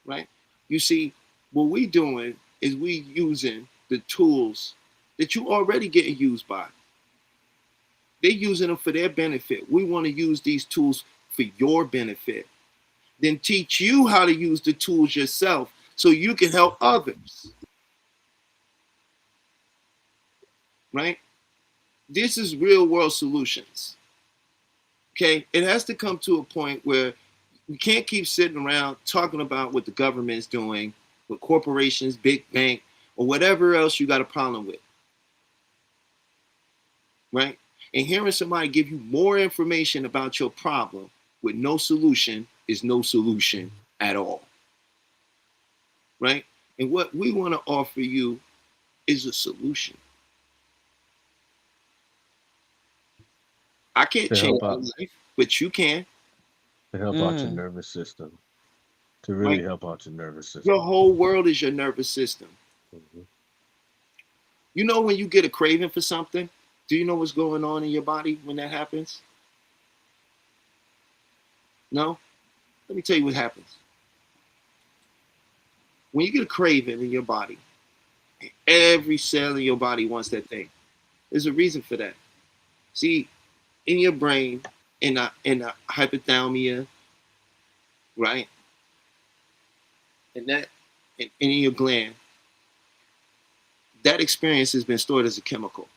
right? You see, what we doing is we using the tools that you already getting used by. They're using them for their benefit. We want to use these tools for your benefit. Then teach you how to use the tools yourself so you can help others, right? This is real world solutions. Okay, it has to come to a point where we can't keep sitting around talking about what the government is doing, what corporations, big bank, or whatever else you got a problem with, right? And hearing somebody give you more information about your problem with no solution is no solution at all, right? And what we want to offer you is a solution. I can't To change help your out, life, but you can, to help out your Mm. nervous system, to really right? help out your nervous Your system. whole world is your nervous system. Mhm. You know when you get a craving for something, do you know what's going on in your body when that happens? No? Let me tell you what happens. When you get a craving in your body, every cell in your body wants that thing. There's a reason for that. See, in your brain, in the hypothalamia, right? And that and in your gland, that experience has been stored as a chemical.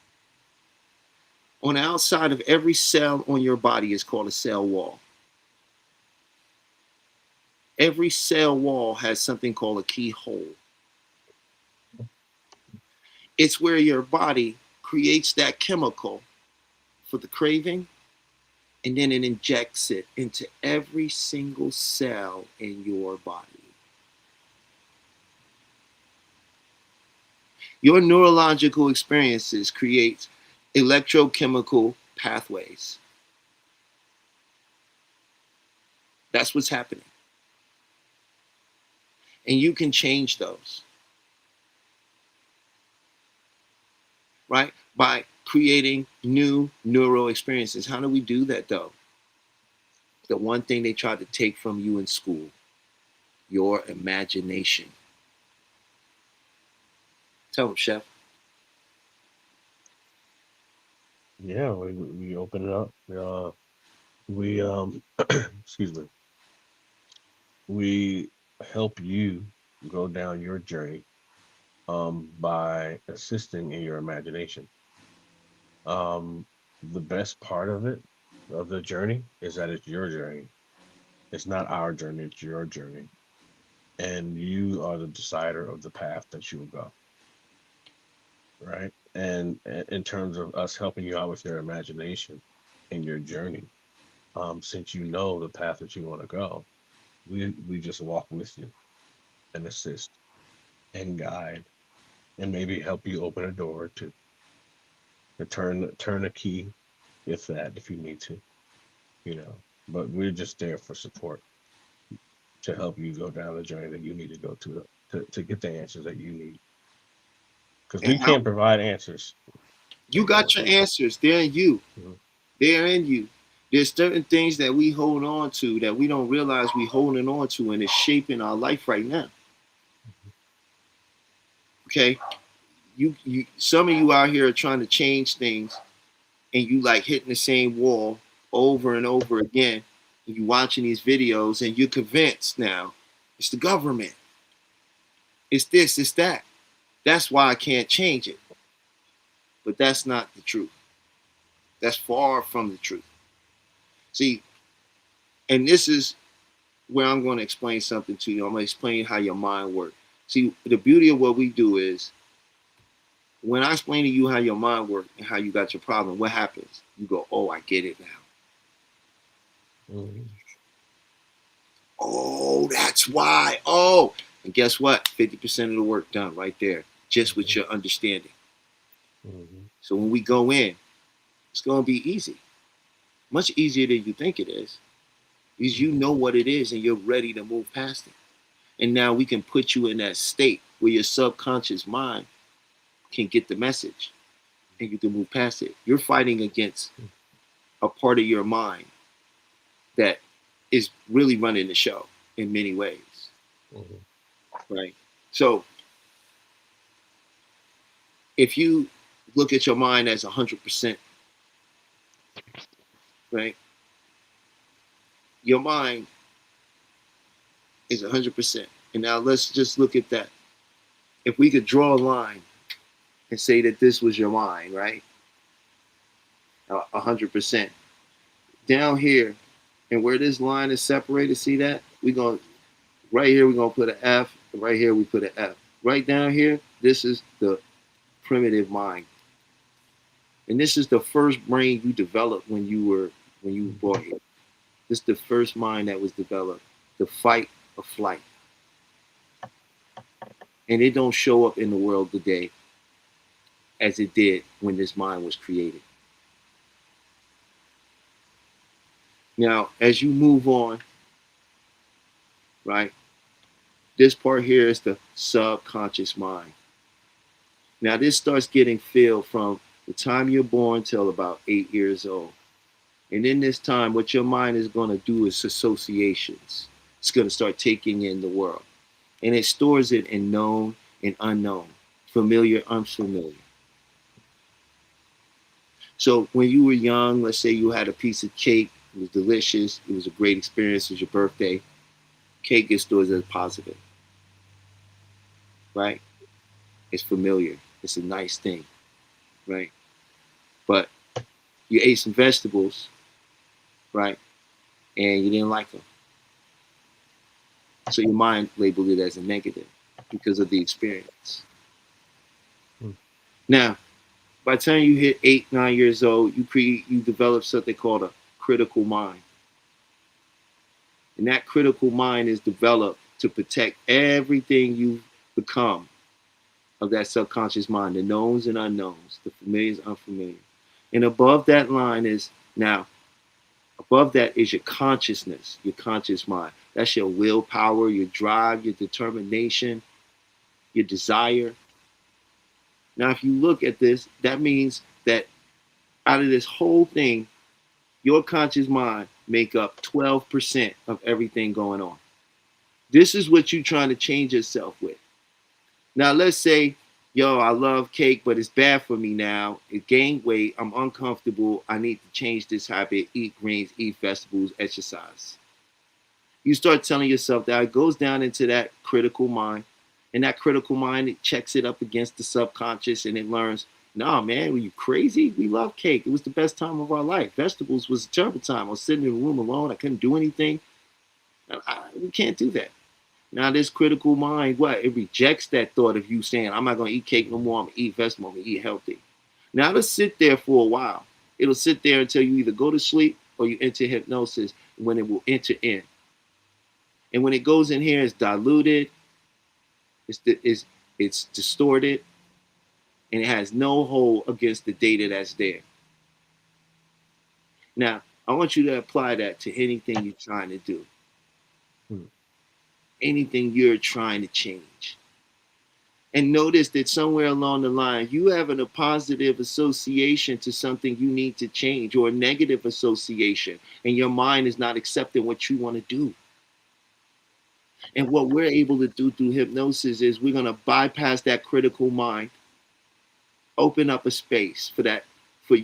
On the outside of every cell on your body is called a cell wall. Every cell wall has something called a keyhole. It's where your body creates that chemical for the craving, and then it injects it into every single cell in your body. Your neurological experiences create electrochemical pathways. That's what's happening. And you can change those, right? By creating new neural experiences. How do we do that though? The one thing they tried to take from you in school, your imagination. Tell them, Chef. Yeah, we open it up. We excuse me. We help you go down your journey by assisting in your imagination. Um, the best part of it, of the journey, is that it's your journey. It's not our journey, it's your journey. And you are the decider of the path that you will go, right? And in terms of us helping you out with your imagination and your journey, since you know the path that you want to go, we just walk with you and assist and guide and maybe help you open a door to turn a key if you need to, you know. But we're just there for support to help you go down the journey that you need to go to get the answers that you need. Because And we how can't provide answers. you got your answers. They're in you. Mhm. They're in you. There's certain things that we hold on to that we don't realize we holding on to, and it's shaping our life right now. Okay. You some of you out here are trying to change things, and you like hitting the same wall over and over again. And you watching these videos and you're convinced now it's the government. It's this, it's that. That's why I can't change it. But that's not the truth. That's far from the truth. See, and this is where I'm going to explain something to you. I'm going to explain how your mind works. See, the beauty of what we do is when I explain to you how your mind works and how you got your problem, what happens? You go, oh, I get it now. Mhm. Oh, that's why. Oh, and guess what? 50% of the work done right there, just with your understanding. Mhm. So when we go in, it's going to be easy, much easier than you think it is, because you know what it is and you're ready to move past it. And now we can put you in that state where your subconscious mind can get the message and you can move past it. You're fighting against a part of your mind that is really running the show in many ways, Mhm. right? So if you look at your mind as 100%, right? Your mind is 100%. And now let's just look at that. If we could draw a line and say that this was your mind, right? 100%. Down here, and where this line is separated, see that? We're going to, right here, we're going to put an F. Right here, we put an F. Right down here, this is the primitive mind. And this is the first brain you developed when you were born here. This is the first mind that was developed, the fight or flight. And it don't show up in the world today as it did when this mind was created. Now, as you move on, right, this part here is the subconscious mind. Now, this starts getting filled from the time you're born till about 8 years old. And in this time, what your mind is going to do is associations. It's going to start taking in the world. And it stores it in known and unknown, familiar, unfamiliar. So when you were young, let's say you had a piece of cake, it was delicious, it was a great experience, it was your birthday, cake gets stored as positive, right? It's familiar, it's a nice thing, right? But you ate some vegetables, right? And you didn't like them. So your mind labeled it as a negative because of the experience. Now, by the time you hit 8, 9 years old, you develop something called a critical mind. And that critical mind is developed to protect everything you've become of that subconscious mind, the knowns and unknowns, the familiar and unfamiliar. And above that line is now, above that is your consciousness, your conscious mind. That's your willpower, your drive, your determination, your desire. Now, if you look at this, that means that out of this whole thing, your conscious mind make up 12% of everything going on. This is what you're trying to change yourself with. Now, let's say, yo, I love cake, but it's bad for me now. It gained weight. I'm uncomfortable. I need to change this habit, eat greens, eat vegetables, exercise. You start telling yourself that. It goes down into that critical mind. And that critical mind, it checks it up against the subconscious and it learns, nah, man, were you crazy? We love cake. It was the best time of our life. Vegetables was a terrible time. I was sitting in a room alone. I couldn't do anything. We can't do that. Now, this critical mind, what? It rejects that thought of you saying, I'm not going to eat cake no more. I'm going to eat vegetables. I'm going to eat healthy. Now, it'll sit there for a while. It'll sit there until you either go to sleep or you enter hypnosis when it will enter in. And when it goes in here, it's diluted. It's distorted, and it has no hold against the data that's there. Now, I want you to apply that to anything you're trying to do, anything you're trying to change. And notice that somewhere along the line, you having a positive association to something you need to change or a negative association, and your mind is not accepting what you want to do. And what we're able to do through hypnosis is we're going to bypass that critical mind, open up a space for that, for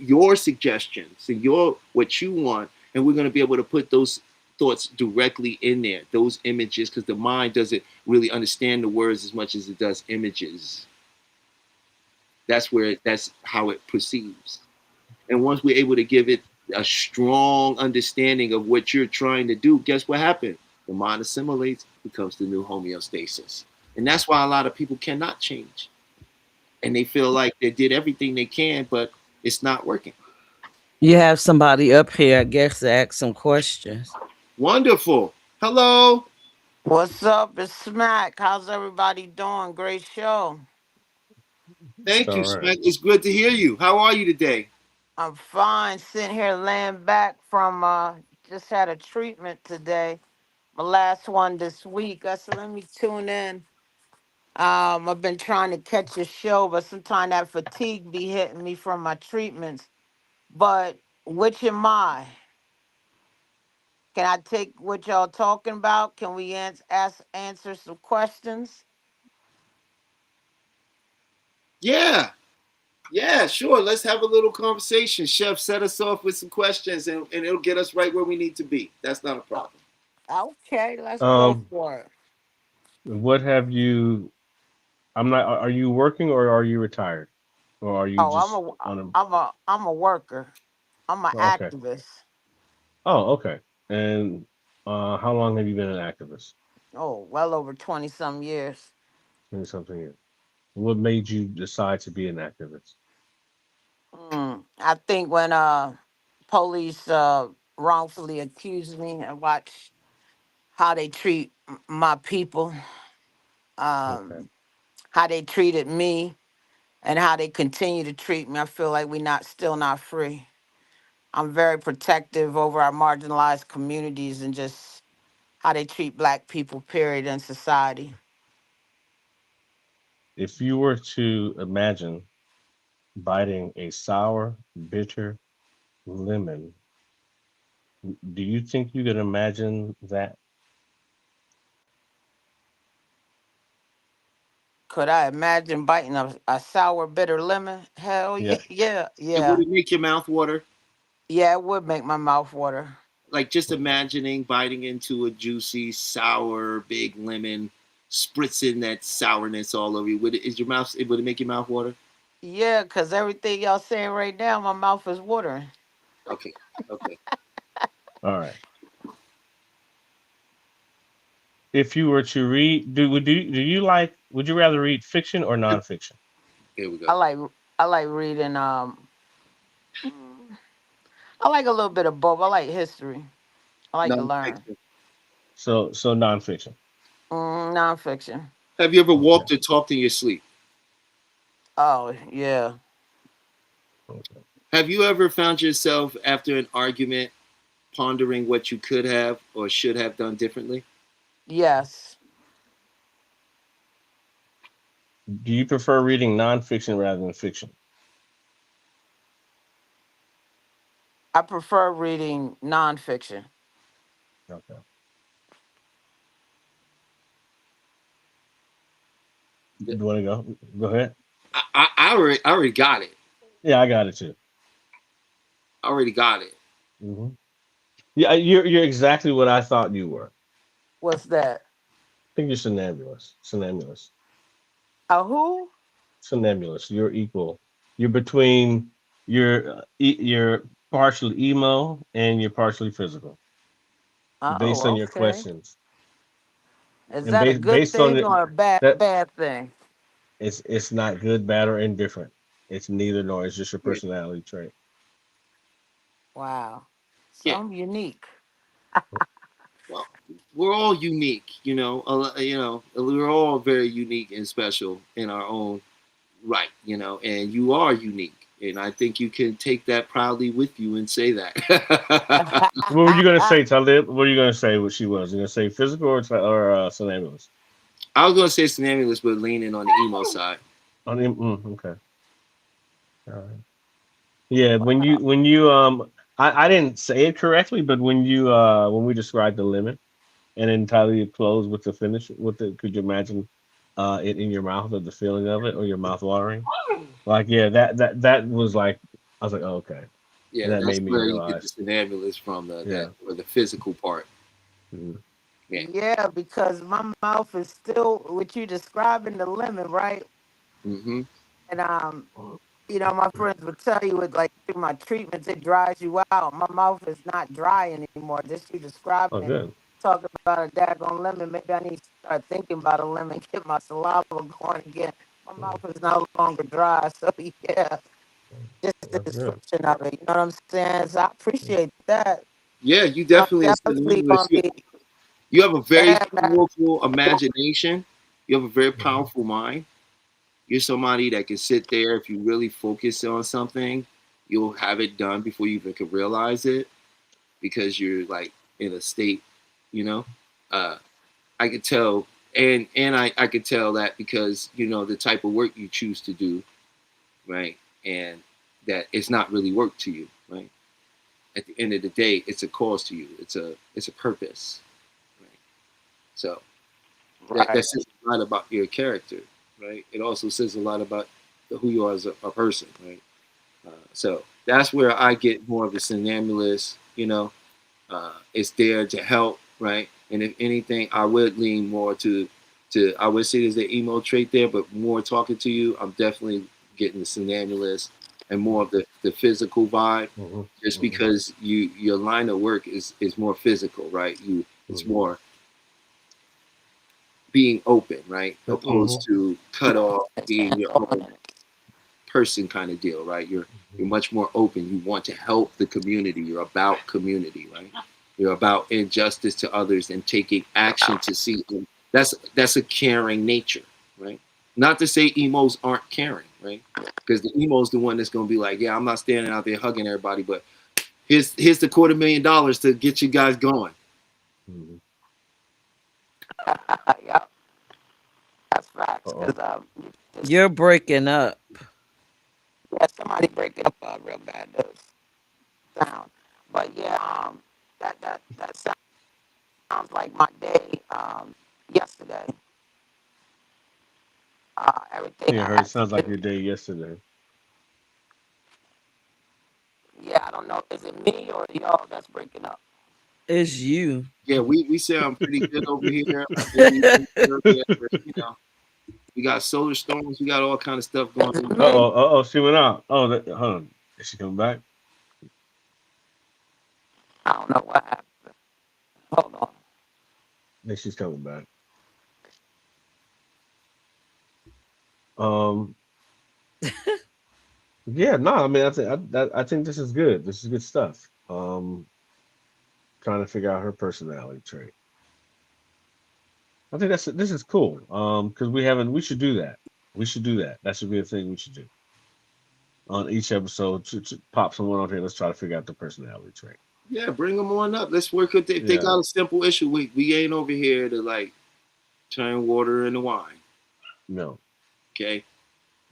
your suggestions and what you want, and we're going to be able to put those thoughts directly in there, those images, because the mind doesn't really understand the words as much as it does images. That's how it perceives. And once we're able to give it a strong understanding of what you're trying to do, guess what happens? The mind assimilates, becomes the new homeostasis. And that's why a lot of people cannot change. And they feel like they did everything they can, but it's not working. You have somebody up here, I guess, to ask some questions. Wonderful. Hello. What's up? It's Smack. How's everybody doing? Great show. Thank All you, right. Smack. It's good to hear you. How are you today? I'm fine. Sitting here laying back from just had a treatment today. My last one this week. I said let me tune in. I've been trying to catch a show, but sometimes that fatigue be hitting me from my treatments. But which am I? Can I take what y'all talking about? Can we answer some questions? Yeah. Yeah, sure. Let's have a little conversation. Chef, set us off with some questions and it'll get us right where we need to be. That's not a Uh, problem. Okay, let's go Um, for it. What have you? I'm not. Are you working or are you retired, or are you Oh, just on a? I'm a worker. I'm an Oh, okay. activist. Oh, okay. And how long have you been an activist? Oh, well over 20 some years. Maybe something. What made you decide to be an activist? I think when police wrongfully accused me and watch how they treat my people, Okay. um, how they treated me, and how they continue to treat me, I feel like we not still not free. I'm very protective over our marginalized communities and just how they treat black people, period, in society. If you were to imagine biting a sour, bitter lemon, do you think you could imagine that? Could I imagine biting a sour, bitter lemon? Hell yeah, Yeah. yeah, And would yeah. it make your mouth water? Yeah, it would make my mouth water. Like just Okay. imagining biting into a juicy, sour, big lemon, spritzing that sourness all over you. Would it, is your mouth? Would it make your mouth water? Yeah, because everything y'all saying right now, my mouth is watering. Okay, okay. All right. If you were to read, do you like? Would you rather read fiction or nonfiction? Here we I go. like I like reading mm, I like a little bit of both. I like history. I like to learn. Nonfiction. So nonfiction. Nonfiction. Have you ever Okay. walked or talked in your sleep? Oh yeah. Okay. Have you ever found yourself after an argument pondering what you could have or should have done differently? Yes. Do you prefer reading nonfiction rather than fiction? I prefer reading nonfiction. Okay. I, You want to go? Go ahead. I already got it. Yeah, I got it too. I already got it. Hmm. Yeah, you're exactly what I thought you were. What's that? I think you're somnambulous. Somnambulous. A who? Somnambulous. You're equal. You're between. You're partially emo and you're partially physical, based on Oh, your okay. questions Is and that a good based on thing or a that. bad thing? It's not good, bad, or indifferent. It's neither nor. It's just your Yeah. personality trait. Wow. So Yeah. I'm unique. Well, we're all unique, we're all very unique and special in our own right, and you are unique. And I think you can take that proudly with you and say that. What were you gonna say, Talib? What are you gonna say? What she was? You gonna say physical or somnambulous? I was going to say Synamulus, but leaning on the emo side. Okay. All right. Yeah. I didn't say it correctly, but when we described the limit and then Talib closed with the finish with the, could you imagine it in your mouth or the feeling of it or your mouth watering? Like, yeah, that was like, I was like, oh, okay, and Yeah, that that's made me where you get the realize, Synamulus from, that yeah. or the physical part. Mhm. Yeah. Yeah, because my mouth is still what you describing the lemon, right? Hmm. And my friends would tell you it like through my treatments, it dries you out. My mouth is not dry anymore. Just you describing Oh, it. good. Talking about a daggone lemon. Maybe I need to start thinking about a lemon, get my saliva going again. My Mm, mouth is no longer dry. So yeah, just the that's good. description of it. You know what I'm saying? So I appreciate that. Yeah, you I'm definitely a definitely Synamulus. gonna be You have a very bad, bad. powerful imagination. You have a very Mhm. powerful mind. You're somebody that can sit there if you really focus on something, you'll have it done before you even can realize it because you're like in a state, you know. Uh, I could tell, and I could tell that because the type of work you choose to do, right, and that it's not really work to you, right. At the end of the day, it's a cause to you. It's a purpose, right. So that Right. says a lot about your character, right? It also says a lot about who you are as a person, right? So that's where I get more of a synambulist. It's there to help, right? And if anything, I would lean more to I would say there's an emo trait there, but more talking to you, I'm definitely getting the somnambulist and more of the physical vibe, just because your line of work is more physical, right? It's more being open, right? Opposed to cut off being your own person kind of deal, right? You're much more open. You want to help the community. You're about community, right? You're about injustice to others and taking action to see them. That's a caring nature, right? Not to say emos aren't caring, right? Because the emo's the one that's gonna be like, yeah, I'm not standing out there hugging everybody, but here's the $250,000 to get you guys going. Yeah, that's facts. Because You're breaking up. yeah, somebody break it up real bad. The sound, but yeah, that sounds like my day yesterday. Everything Yeah, I her. It had to sounds like do. your day yesterday. Yeah, I don't know. Is it me or y'all that's breaking up? It's you. Yeah, we sound pretty good over here. Maybe earlier, you know, we got solar storms, we got all kind of stuff going Is it on. me? She went out. Hold on. Is she coming back? I don't know what happened. Hold on. I think she's coming back. Um, yeah, no, I mean, I think this is good. This is good stuff. Trying to figure out her personality trait. I think this is cool. Because we should do that. We should do that. That should be a thing we should do on each episode. To pop someone on here. Let's try to figure out the personality trait. Yeah, bring them on up. Let's work with it. If they Yeah. got a simple issue, we ain't over here to like turn water into wine. No. Okay.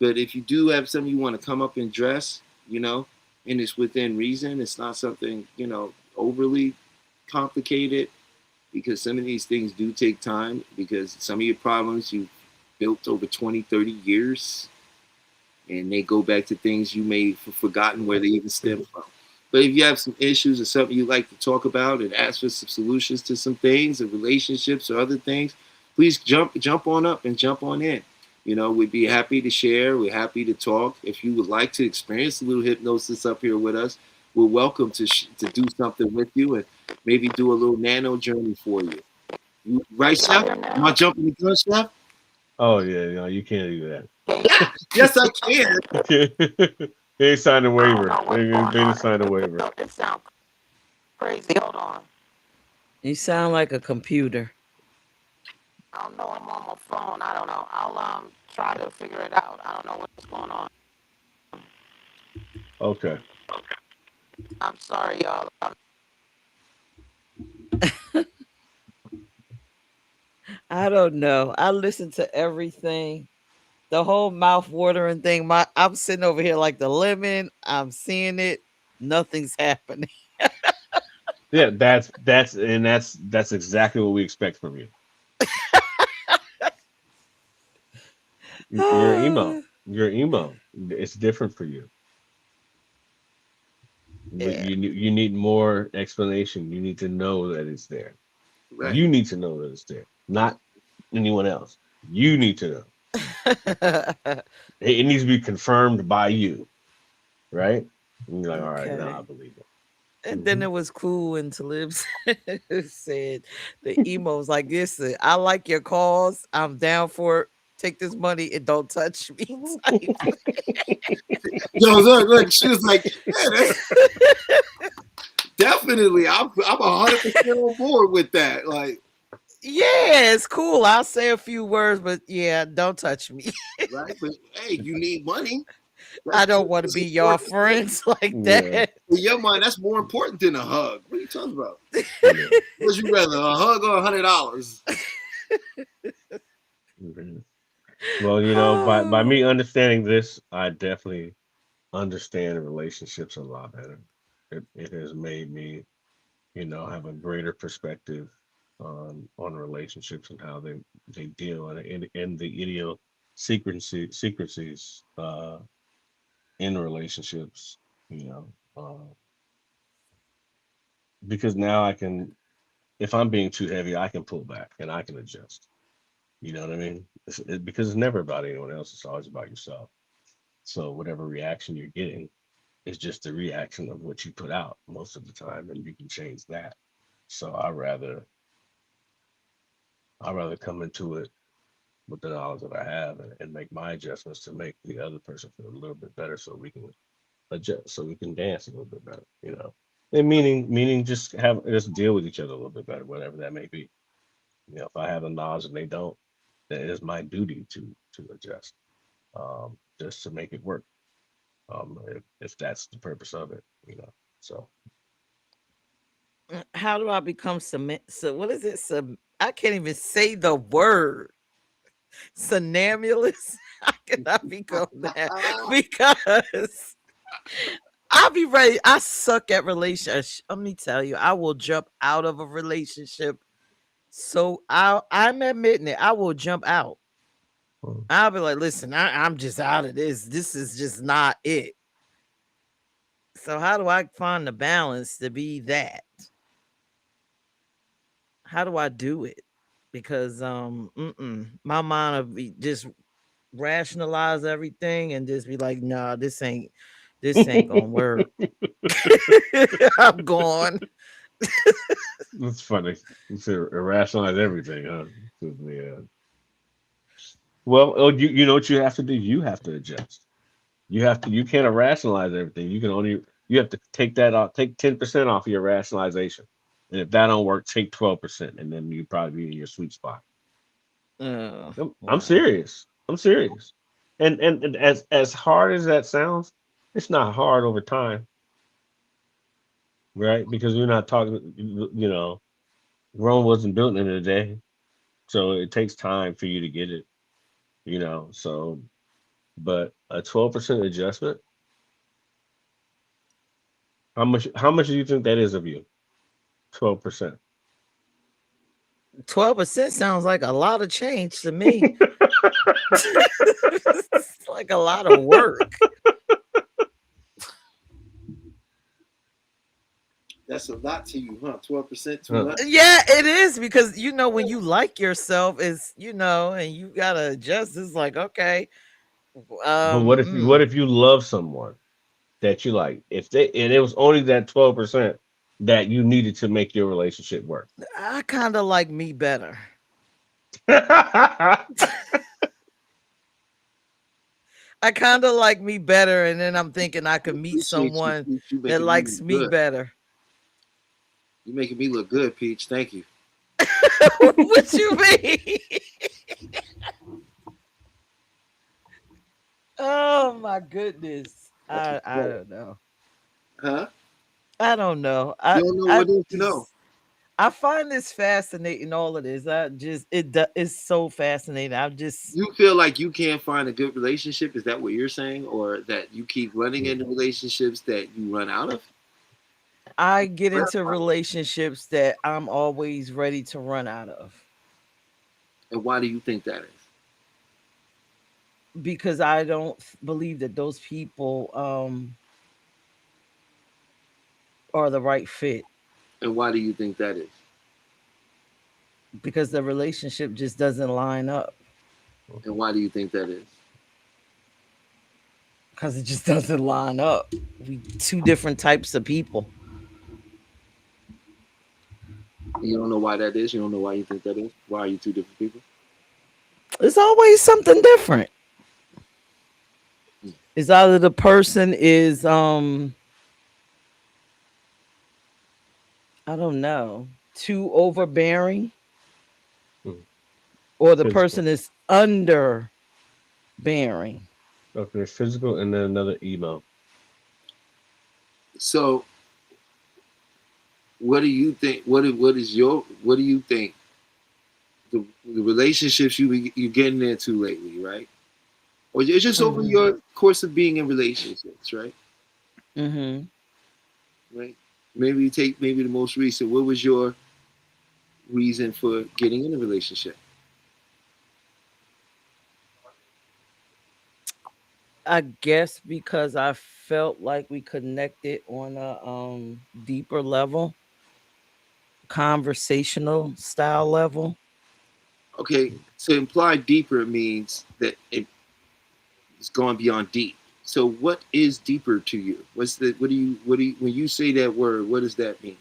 But if you do have something you want to come up and dress, you know, and it's within reason, it's not something, you know, overly complicated, because some of these things do take time, because some of your problems you built over 20, 30 years, and they go back to things you may have forgotten where they even stem from. But if you have some issues or something you like to talk about and ask for some solutions to some things, or relationships or other things, please jump on up and jump on in. You know, we'd be happy to share. We're happy to talk. If you would like to experience a little hypnosis up here with us, we're welcome to do something with you and maybe do a little nano journey for you. Right, Y'all Chef? here Am I now? jumping the gun, Chef? Oh yeah, no, you can't do that. Yes, I can. They ain't signed a I don't waiver. know what's They going didn't on. sign a waiver. It sounds crazy. Hold on. You sound like a computer. I don't know. I'm on my phone. I don't know. I'll try to figure it out. I don't know what's going on. Okay. I'm sorry, y'all. I don't know. I listen to everything. The whole mouth watering thing. I'm sitting over here like the lemon. I'm seeing it. Nothing's happening. Yeah, that's exactly what we expect from you. You're emo. You're emo. It's different for you. But Yeah. you need more explanation. You need to know that it's there. Right. You need to know that it's there, not anyone else. You need to know. It needs to be confirmed by you, right? And you're like, all right, now I Okay. believe it. And then it was cool when Talib said the emos like, listen, I like your cause. I'm down for it. Take this money and don't touch me. Yo, look, she was like, yeah, definitely. I'm 100% on board with that. Like, Yeah, it's cool. I'll say a few words, but yeah, don't touch me. right? But hey, you need money. I That's don't just want to as be your important. friends like Yeah. that. In your mind, that's more important than a hug. What are you talking about? Yeah. Would you rather, a hug or $100? Mhm. Well, by me understanding this, I definitely understand relationships a lot better. It has made me, have a greater perspective on relationships and how they deal and the secrecies in relationships, you know, because now I can, if I'm being too heavy, I can pull back and I can adjust. You know what I mean? Because it's never about anyone else. It's always about yourself. So whatever reaction you're getting is just the reaction of what you put out most of the time, and you can change that. So I rather come into it with the knowledge that I have and make my adjustments to make the other person feel a little bit better, so we can adjust, so we can dance a little bit better. And meaning just deal with each other a little bit better, whatever that may be. If I have the knowledge and they don't, then it is my duty to adjust, just to make it work. If that's the purpose of it. So How do I become cement? So what is it? I can't even say the word. Synamulous. How can I become that? Because I'll be ready. I suck at relationships. Let me tell you, I will jump out of a relationship. So I'm admitting it. I will jump out. mm, I'll be like, listen, I'm just out of this. This is just not it. So how do I find the balance to be that? How do I do it? Because my mind will be just rationalize everything and just be like, nah, this ain't gonna work. I'm gone. that's funny. You said irrationalize everything, huh? Yeah. Well, you know what you have to do? You have to adjust. You can't rationalize everything. You have to take that off, take 10% off of your rationalization. And if that don't work, take 12%, and then you probably be in your sweet spot. I'm Wow. serious. I'm serious. And as hard as that sounds, it's not hard over time, right? Because we're not talking, Rome wasn't built in a day. So it takes time for you to get it. So but a 12% adjustment, how much do you think that is of you? 12%. 12% sounds like a lot of change to me. It's like a lot of work. That's a lot to you, huh? 12% too Huh. much. Yeah, it is because when you like yourself, is and you gotta adjust. It's like okay, But what if you love someone that you like? If they and it was only that 12% that you needed to make your relationship work. I kind of like me better. I kind of like me better, and then I'm thinking I could meet Appreciate you, someone Peach. You that making me likes look me good. better. You making me look good, Peach. Thank you. What you mean? Oh my goodness. That's I what's up. don't know. Huh? I don't know. You don't know I what is you know. just I find this fascinating. All of this. It's so fascinating. I'm just You feel like you can't find a good relationship? Is that what you're saying? Or that you keep running into relationships that you run out of? I get into relationships that I'm always ready to run out of And why do you think that is? because I don't believe that those people are the right fit And why do you think that is? because the relationship just doesn't line up And why do you think that is? because it just doesn't line up. We two different types of people. You don't know why that is? You don't know why you think that is? Why are you two different people? It's always something different. It's either the person is I don't know, too overbearing Hmm. or the Physical. person is underbearing. Okay, physical and then another emo. So what do you think? What do you think the relationships you getting into lately, right? Or it's just over Mhm. your course of being in relationships, right? Mhm. Right. Maybe you take maybe the most recent. What was your reason for getting in a relationship? I guess because I felt like we connected on a deeper level, conversational style level. Okay, to imply deeper means that it's going beyond deep. So what is deeper to you? What do you when you say that word, what does that mean?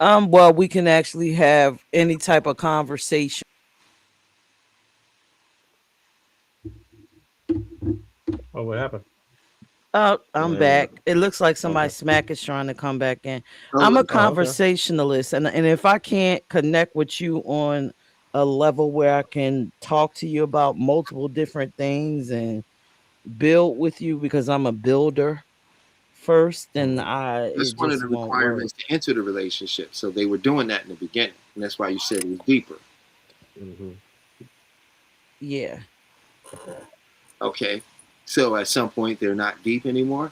Well, we can actually have any type of conversation. Oh, what happened? Oh, I'm Yeah. back. It looks like somebody Okay. smack is trying to come back in. Oh, I'm a Oh, okay. conversationalist, and if I can't connect with you on a level where I can talk to you about multiple different things and build with you because I'm a builder first, then Mhm. I that's it one of the just won't work. requirements to enter the relationship. So they were doing that in the beginning, and that's why you said it was deeper. Mhm. Yeah. Okay, so at some point they're not deep anymore.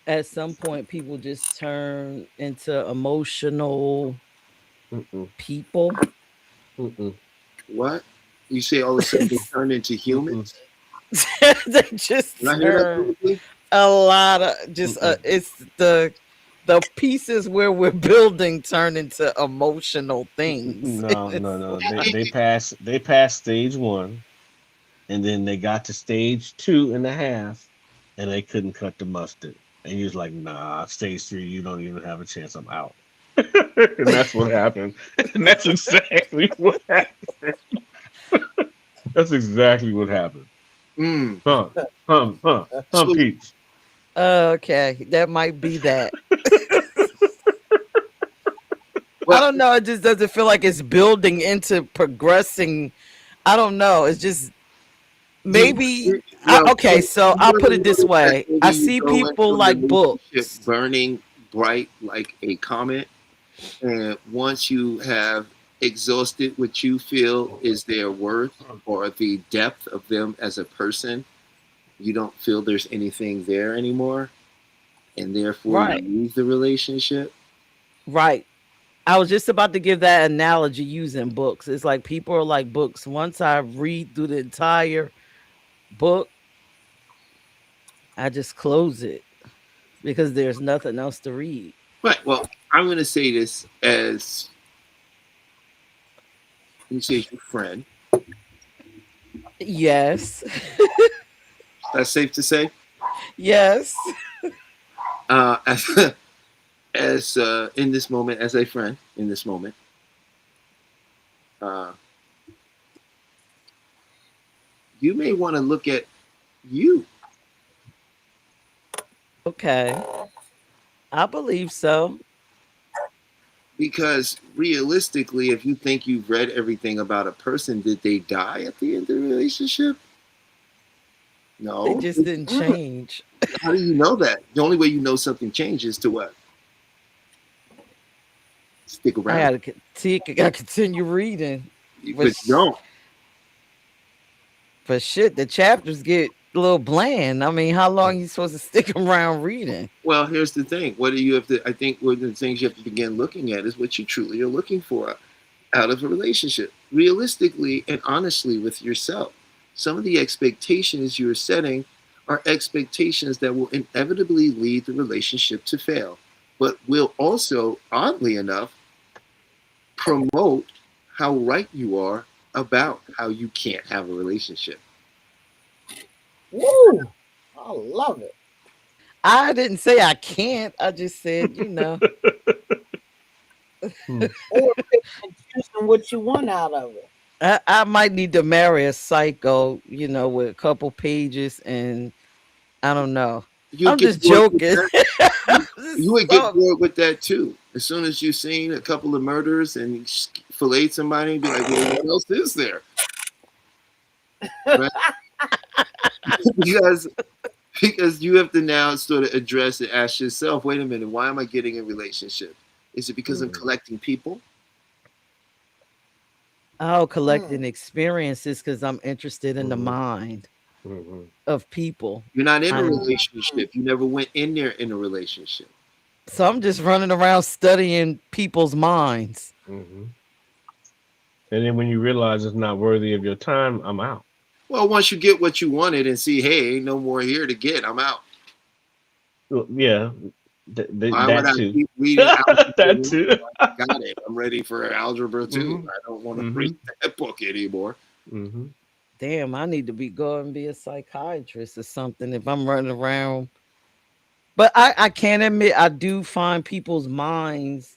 At some point people just turn into emotional Mm-mm. people. Mm-mm. What you say? All of a sudden they turn into Mm-mm. humans. They Did just I hear that turn correctly? a lot of just Mm-mm. it's the pieces where we're building turn into emotional things. No, It's no, no. They like, they passed they passed stage one, and then they got to stage 2.5, and they couldn't cut the mustard. And he was like, "Nah, stage 3, you don't even have a chance. I'm out." And that's what happened. And that's exactly what happened. That's exactly what happened. Mm. Huh? Huh? So, Peach. okay, that might be that. I well, don't know. It just doesn't feel like it's building into progressing. I don't know. It's just do maybe. well. Okay, so You I'll ever put it this notice that way. maybe I you see go into people a like relationship books. burning bright like a comet, and once you have exhausted what you feel is their worth or the depth of them as a person, you don't feel there's anything there anymore, and therefore you Right, leave the relationship. right. I was just about to give that analogy using books. It's like people are like books. Once I read through the entire book, I just close it because there's nothing else to read. Right. Well, I'm going to say this as you say, your friend. Yes. That's safe to say. Yes. As in this moment, as a friend in this moment, uh, you may want to look at you Okay. I believe so. because realistically, if you think you've read everything about a person, did they die at the end of the relationship? They No. just didn't change. How do you know that? The only way you know something changes to what? Stick I around. gotta I continue reading. But But you don't. but shit, the chapters get a little bland. I mean, how long you supposed to stick around reading? Well, here's the thing. What do you have to? I think one of the things you have to begin looking at is what you truly are looking for out of a relationship, realistically and honestly with yourself. Some of the expectations you're setting are expectations that will inevitably lead the relationship to fail, but will also, oddly enough, promote how right you are about how you can't have a relationship. Woo! I love it. I didn't say I can't. I just said, Hmm. Or pick and choosing what you want out of it. I might need to marry a psycho, with a couple pages and I don't know. You I'm get just bored with joking. that. I'm You just- would get oh, bored with that too. As soon as you've seen a couple of murders and you filleted somebody, and be like, "Well, what else is there?" Right? because because you have to now sort of address and ask yourself, "Wait a minute, why am I getting a relationship? Is it because I'm Mhm. collecting people?" oh, Mm. collecting experiences because I'm interested in the Mhm. mind Mhm. of people. You're not in a I'm Mm. relationship. You never went in there in a relationship. so I'm just running around studying people's minds. Mhm. And then when you realize it's not worthy of your time, I'm out. Well, once you get what you wanted and see, hey, ain't no more here to get, I'm out. Well, yeah, Why would that I too. keep reading algebra That 1? too. I got it. I'm ready for algebra 2. Mhm. I don't want to Mhm. read that book anymore. Mhm. Damn, I need to be going and be a psychiatrist or something if I'm running around. But I can't admit I do find people's minds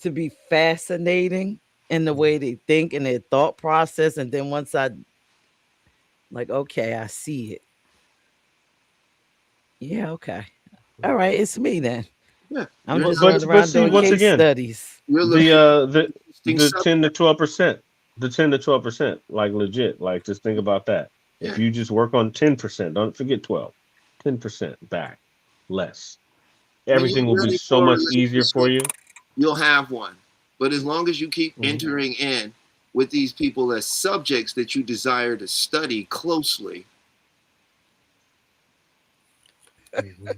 to be fascinating in the way they think and their thought process. And then once I like, okay, I see it. Yeah, okay. All right, it's me then. Yeah, I'm you're just not. running But around see, doing once case again, studies. You're the looking at uh interesting the subject. 10 to 12%, the 10 to 12%, like legit, like just think about that. If Yeah, you just work on 10%, don't forget 12, 10% back less, when you're everything will be ready so for a much easier for relationship, you. you'll have one. But as long as you keep Mhm. entering in with these people as subjects that you desire to study closely, Mhm.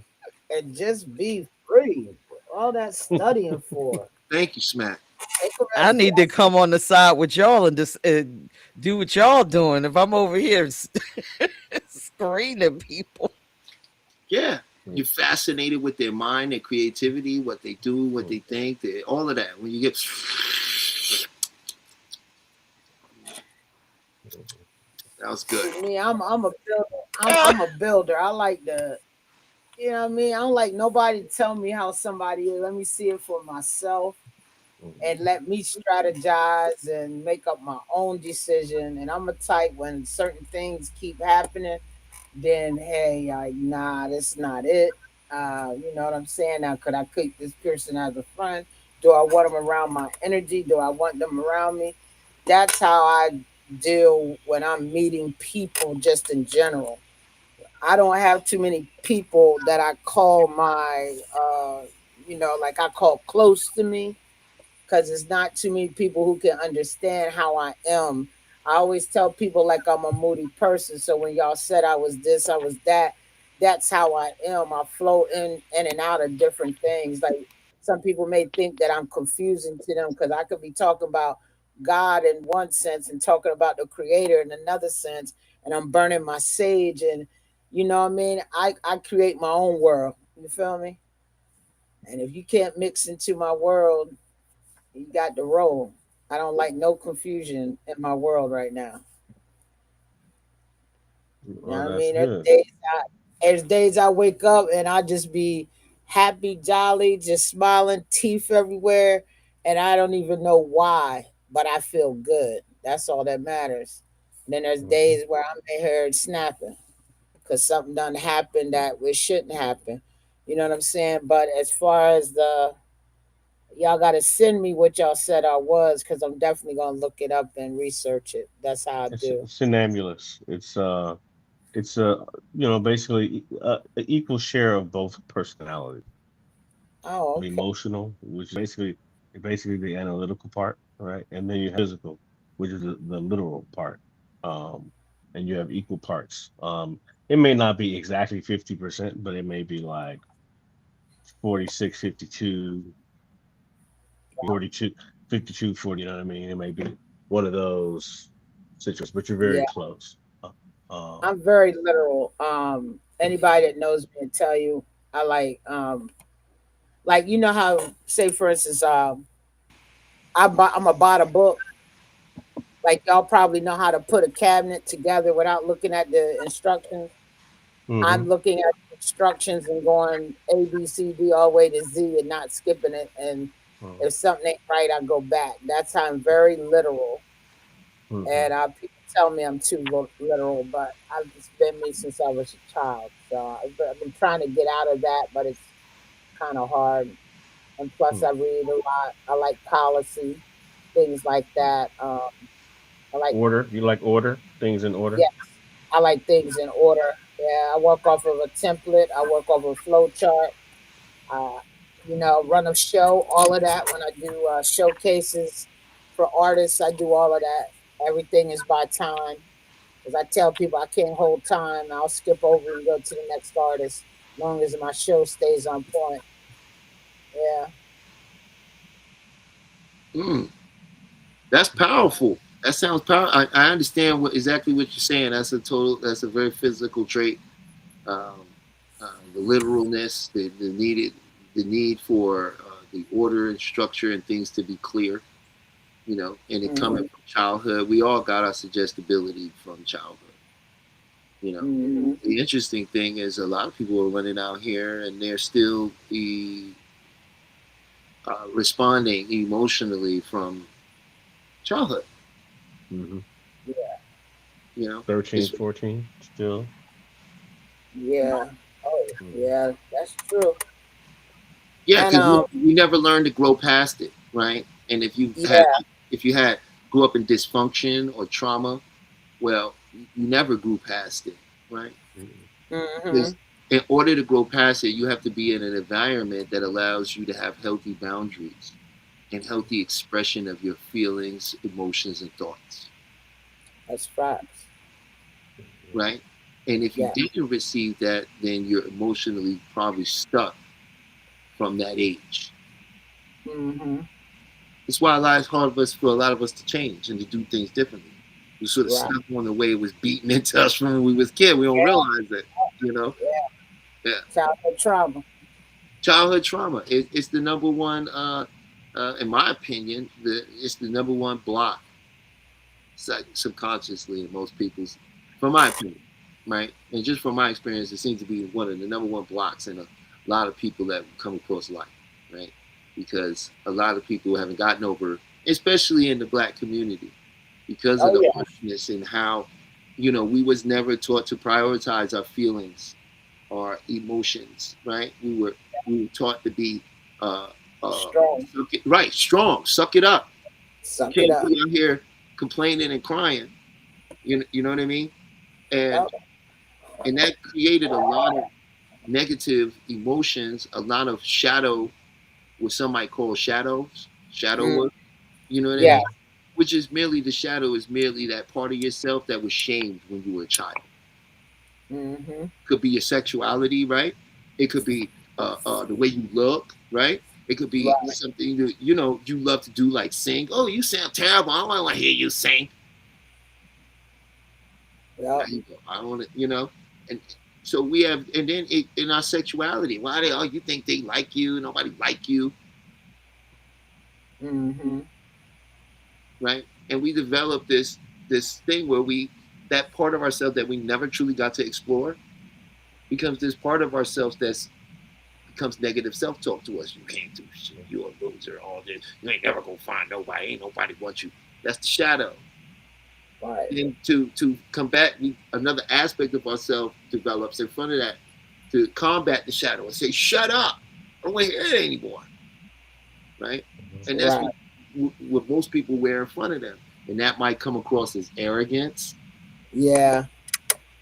And just be free. All that studying for. thank you, Smack. Take them I as need to lessons. come on the side with y'all and just do what y'all doing. If I'm over here screaming people, Yeah, Mhm. you're fascinated with their mind, their creativity, what they do, what they think, all of that. When you get that was good. See, me, I'm a builder. I'm a builder. I like the, you know what I mean? I don't like nobody tell me how somebody is. Let me see it for myself and let me strategize and make up my own decision. And I'm a type when certain things keep happening, then hey, nah, that's not it. You know what I'm saying? Now, could I keep this person as a friend? Do I want them around my energy? Do I want them around me? That's how I deal when I'm meeting people just in general. I don't have too many people that I call my, like I call close to me because it's not too many people who can understand how I am. I always tell people like I'm a moody person. So when y'all said I was this, I was that, that's how I am. I flow in and out of different things. Like some people may think that I'm confusing to them because I could be talking about God in one sense and talking about the creator in another sense, and I'm burning my sage and you know what I mean? I create my own world. You feel me? And if you can't mix into my world, you got the role. I don't like no confusion in my world right now. You know Well, what I that's mean? good. There's days I wake up and I just be happy, jolly, just smiling, teeth everywhere, and I don't even know why, but I feel good. That's all that matters. And then there's Mhm. days where I'm in here snapping because something done happened that it shouldn't happen. You know what I'm saying? But as far as the y'all got to send me what y'all said I was because I'm definitely gonna look it up and research it. That's how I It's do. synambulous. It's basically an equal share of both personalities. Oh, okay. Emotional, which is basically the analytical part, right? And then you have physical, which is the literal part. Um, and you have equal parts. It may not be exactly 50%, but it may be like 46, 52, 42, 52, 40. You know what I mean? It may be one of those situations, but you're very Yeah, close. Uh, I'm Um, very literal. Anybody that knows me and tell you I like you know how say for instance I'm a buy a book. Like y'all probably know how to put a cabinet together without looking at the instructions. I'm mhm, looking at the instructions and going A, B, C, D all the way to Z and not skipping it. And mhm, if something ain't right, I go back. That's how I'm very literal. mhm. And people tell me I'm too literal, but it's been me since I was a child. So I've been trying to get out of that, but it's kind of hard. And plus, Mhm. I read a lot. I like policy, things like that. I like, Order. You like order? Things in order? yes, I like things in order. Yeah, I work off of a template. I work off of a flow chart. uh, run a show, all of that. When I do showcases for artists, I do all of that. Everything is by time. Because I tell people I can't hold time. I'll skip over and go to the next artist, as long as my show stays on point. Yeah. Mm, that's powerful. That sounds powerful. I understand exactly what you're saying. That's a very physical trait. Um, the literalness, the needed, the need for the order and structure and things to be clear, you know, and it coming from childhood. We all got our suggestibility from childhood, you know. Mm-hmm. The interesting thing is a lot of people are running out here and they're still responding emotionally from childhood, Hmm. you know. 13, It's, 14, still. Yeah. Oh, Mhm. yeah, that's true. yeah, And because we never learned to grow past it, right? And yeah. if you had grew up in dysfunction or trauma, well, you never grew past it, right? Mm-hmm. Because in order to grow past it, you have to be in an environment that allows you to have healthy boundaries and healthy expression of your feelings, emotions, and thoughts, That's facts. right? And if you Yeah. didn't receive that, then you're emotionally probably stuck from that age. Mm-hmm. It's why it's hard for a lot of us to change and to do things differently. We sort of Right. stuck on the way it was beaten into us when we was kids. We don't realize it, you know. Yeah. Yeah, Childhood trauma. childhood trauma. It's the number one, in my opinion, it's the number one block subconsciously in most people's, from my opinion, right? And just from my experience, it seems to be one of the number one blocks in a lot of people that come across life, right? Because a lot of people haven't gotten over, especially in the black community, because of Oh the yeah. harshness and how, you know, we was never taught to prioritize our feelings, our emotions, right? We were taught to be uh, uh, Strong. right, strong, suck it up. You Suck it can't up. be out here complaining and crying. You know what I mean? And Yep. that created a lot of negative emotions, a lot of shadow, what some might call shadow Mm. work. You know what I Yeah. mean? Which is merely the shadow is merely that part of yourself that was shamed when you were a child. Mm-hmm. Could be your sexuality, right? It could be the way you look, right? It could be Right. something that, you know, you love to do, like sing. Oh, you sound terrible. I don't want to hear you sing. Yep. I don't want to, you know. And so we have, and then in our sexuality, why they? Oh, you think they like you? Nobody like you, Mm-hmm. right? And we develop this thing where we that part of ourselves that we never truly got to explore becomes this part of ourselves that's becomes negative self-talk to us. You can't do shit. You're a loser. All this. You ain't never gonna find nobody. Ain't nobody want you. That's the shadow. Right. And to combat another aspect of ourselves develops in front of that to combat the shadow and say, "Shut up! I don't want to hear it anymore." Right? And that's Right. what most people wear in front of them, and that might come across as arrogance. Yeah.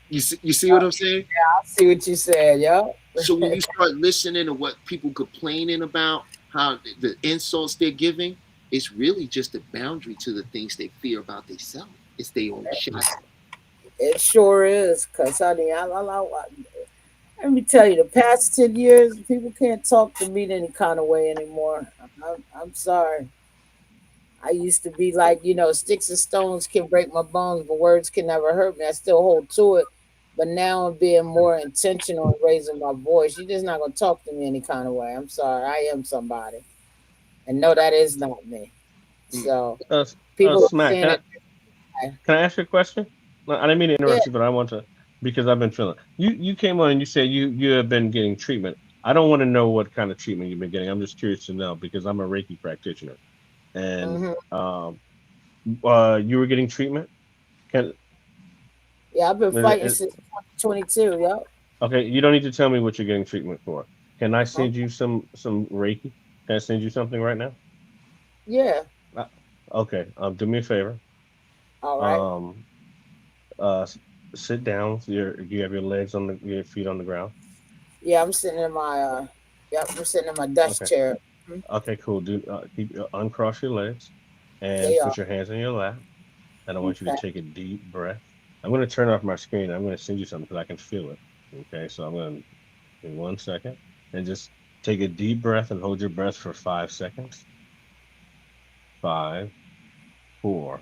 You see what I'm saying? I see what you said. Yep. So when you start listening to what people complaining about, how the insults they're giving, it's really just a boundary to the things they fear about themselves. It's their own shadow. It sure is. Cause honey, let me tell you, the past 10 years, people can't talk to me any kind of way anymore. I'm sorry. I used to be like, sticks and stones can break my bones, but words can never hurt me. I still hold to it. But now I'm being more intentional in raising my voice. You're just not going to talk to me any kind of way. I'm sorry. I am somebody. And no, that is not me. Mm. So Uh, people are Smack, seeing it. can I ask you a question? No, I didn't mean to Yeah. interrupt you, but I want to because I've been feeling. You came on and you said you have been getting treatment. I don't want to know what kind of treatment you've been getting. I'm just curious to know because I'm a Reiki practitioner, and Hmm. you were getting treatment. Can Yeah, I've been fighting it, since 2022. Yep. okay, you don't need to tell me what you're getting treatment for. Can I Oh, send you some Reiki? Can I send you something right now? yeah. Uh, okay, do me a favor. All right. Um, sit down. You have your legs on your feet on the ground. Yeah, I'm sitting in my I'm sitting in my desk Okay. chair. Mhm. Okay, cool. Do uncross your legs and They put are. your hands on your lap. And I want you to Okay. take a deep breath. I'm going to turn off my screen. I'm going to send you something because I can feel it. Okay, so I'm going to in 1 second and just take a deep breath and hold your breath for 5 seconds. Five, four,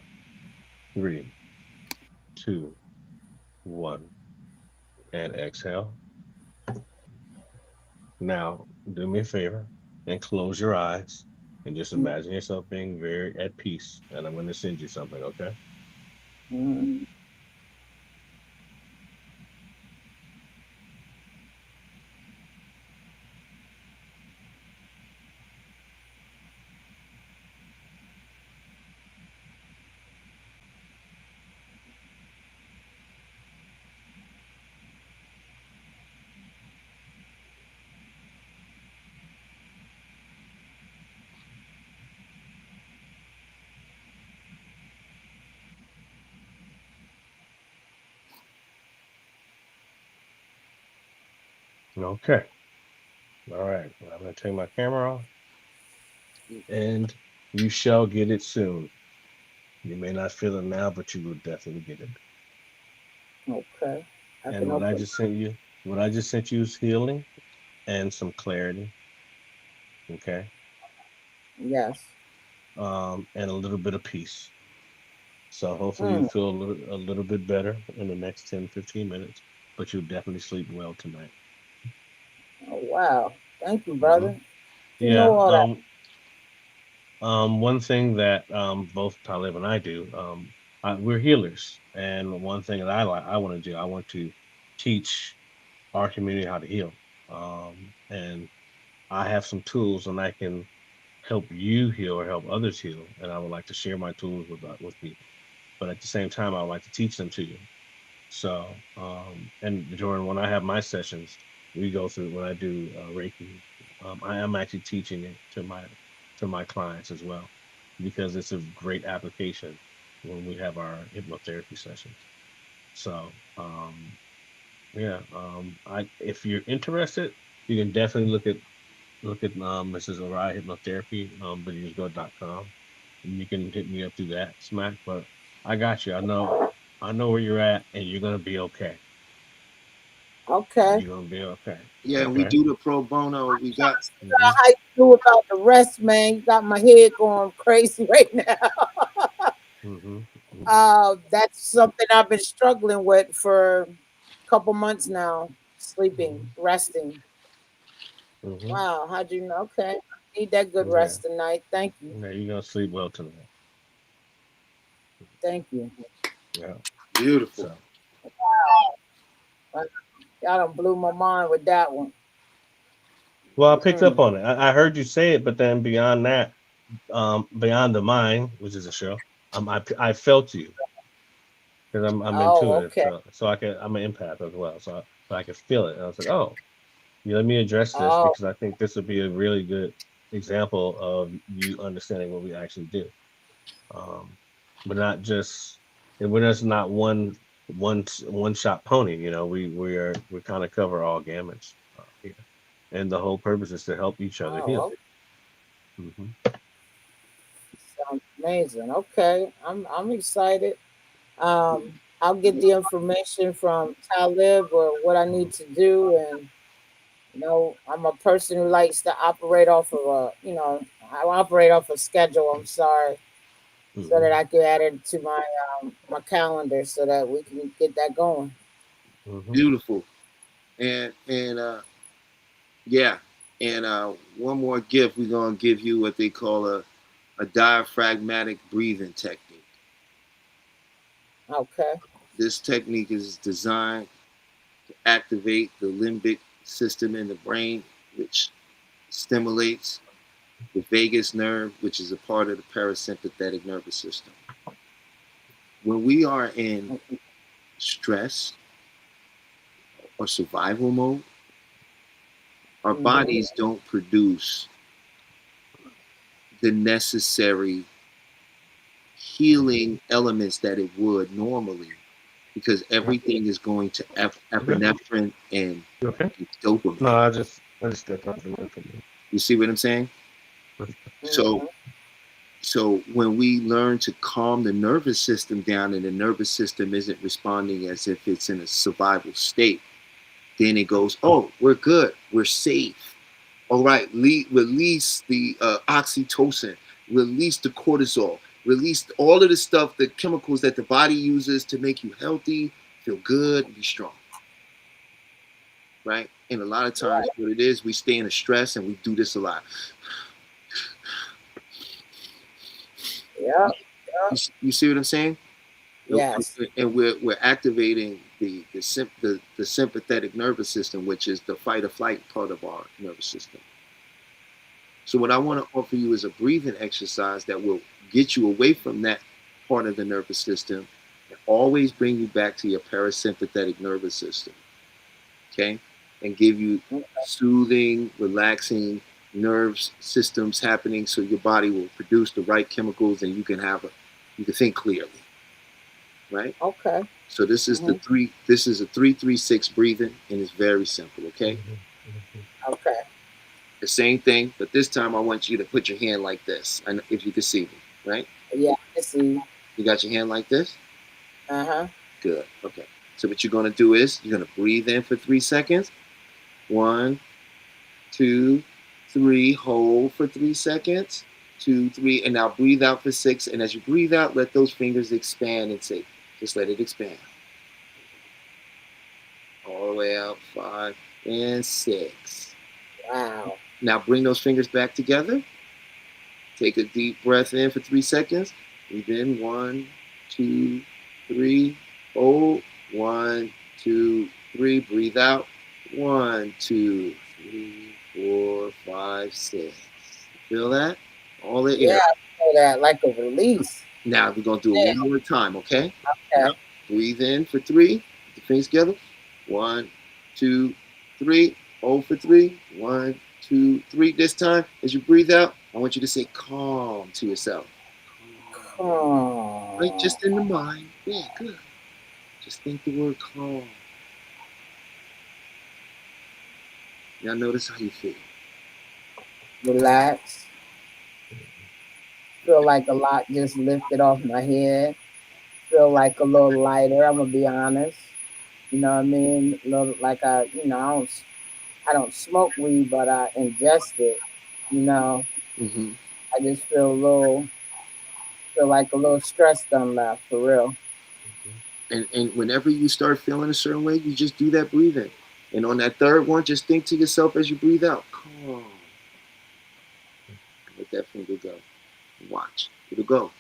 three, two, one, and exhale. Now do me a favor and close your eyes and just Mm, imagine yourself being very at peace. And I'm going to send you something, okay? mm. Okay. All right. Well, I'm going to take my camera off and you shall get it soon. You may not feel it now, but you will definitely get it. Okay. I And can open. what I just sent you is healing and some clarity. Okay. Yes. And a little bit of peace. So hopefully you Mm. feel a little bit better in the next 10, 15 minutes, but you'll definitely sleep well tonight. Oh, wow. Thank you, Hmm. brother. You know Yeah. all that. One thing that both Talib and I do, we're healers, and one thing that I want to do, I want to teach our community how to heal. And I have some tools, and I can help you heal or help others heal. And I would like to share my tools with people, but at the same time, I would like to teach them to you. So, and Jordan, when I have my sessions, we go through when I do Reiki. I am actually teaching it to my clients as well, because it's a great application when we have our hypnotherapy sessions. So, yeah, I if you're interested, you can definitely look at Mrs. Arai Hypnotherapy, Benny'sGo.com, and you can hit me up through that smack. But I got you. I know where you're at, and you're gonna be okay. Okay. You're gonna be okay. Yeah, and we Okay. do the pro bono. We got Hmm. How you do about the rest, man? You got my head going crazy right now. Hmm. That's something I've been struggling with for a couple months now. Sleeping, Hmm. resting. Hmm. Wow, how'd you know? Okay. Need that good Yeah. rest tonight. Thank you. Yeah. You're gonna sleep well tonight. Thank you. Yeah. beautiful. So, Uh, Y'all done blew my mind with that one. well, I picked up Mm. on it. I heard you say it, but then beyond that, beyond the mind, which is a show, I felt you because I'm Oh, intuitive, okay. so I'm an empath as well, so I could feel it. And I was like, oh, you let me address this Oh, because I think this would be a really good example of you understanding what we actually do. Um, but not just we're just not one shot pony. You know, we kind of cover all gamuts here, and the whole purpose is to help each other heal. oh, Hmm. sounds amazing. Okay. I'm excited. I'll get the information from Talib or what I need to do. And, I'm a person who likes to operate off of I operate off a schedule. I'm sorry. So that Hmm. I can add it to my calendar so that we can get that going. Hmm. Beautiful. And yeah. And one more gift, we're gonna give you what they call a diaphragmatic breathing technique. Okay. This technique is designed to activate the limbic system in the brain, which stimulates the vagus nerve, which is a part of the parasympathetic nervous system. When we are in stress or survival mode, our Mm-hmm. bodies don't produce the necessary healing elements that it would normally because everything is going to You good? epinephrine and You okay? dopamine. No, I just stepped out the way from you. You see what I'm saying? So Mm-hmm. so when we learn to calm the nervous system down and the nervous system isn't responding as if it's in a survival state, then it goes, oh, we're good, we're safe. All right, release the oxytocin, release the cortisol, release all of the stuff, the chemicals that the body uses to make you healthy, feel good, and be strong. Right? And a lot of times, what it is, we stay in a stress, and we do this a lot. Yeah. You see what I'm saying? Yes. And we're activating the sympathetic nervous system, which is the fight or flight part of our nervous system. So what I want to offer you is a breathing exercise that will get you away from that part of the nervous system and always bring you back to your parasympathetic nervous system. Okay? And give you soothing, relaxing nerves systems happening so your body will produce the right chemicals and you can think clearly. Right? Okay. So this is a 3-3-6 breathing, and it's very simple, okay? Okay. The same thing, but this time I want you to put your hand like this, and if you can see me, right? Yeah, I see. You got your hand like this? Uh-huh. Good. Okay. So what you're gonna do is you're gonna breathe in for 3 seconds. 1, 2, 3. Hold for 3 seconds. 2, 3, and now breathe out for 6. And as you breathe out, let those fingers expand and say, just let it expand. All the way out, 5 and 6. Wow. Now bring those fingers back together. Take a deep breath in for 3 seconds. Breathe in, 1, 2, 3. Hold, 1, 2, 3. Breathe out, 1, 2, 3, 4, 5, 6. Feel that? All the air. Yeah, I feel that like a release. Now we're gonna do it one more time, okay? Okay. Now, breathe in for 3. Put the fingers together. 1, 2, 3. Hold for 3. 1, 2, 3. This time, as you breathe out, I want you to say calm to yourself. Calm. Right, just in the mind. Yeah, good. Just think the word calm. Now notice how you feel. Relax. Feel like a lot just lifted off my head. Feel like a little lighter. I'm gonna be honest. You know what I mean? A little like I don't smoke weed, but I ingest it. You know, Mm-hmm. I just feel like a little stress done left for real. And whenever you start feeling a certain way, you just do that breathing. And on that third one, just think to yourself as you breathe out, calm. Let that finger go. Watch. It'll go.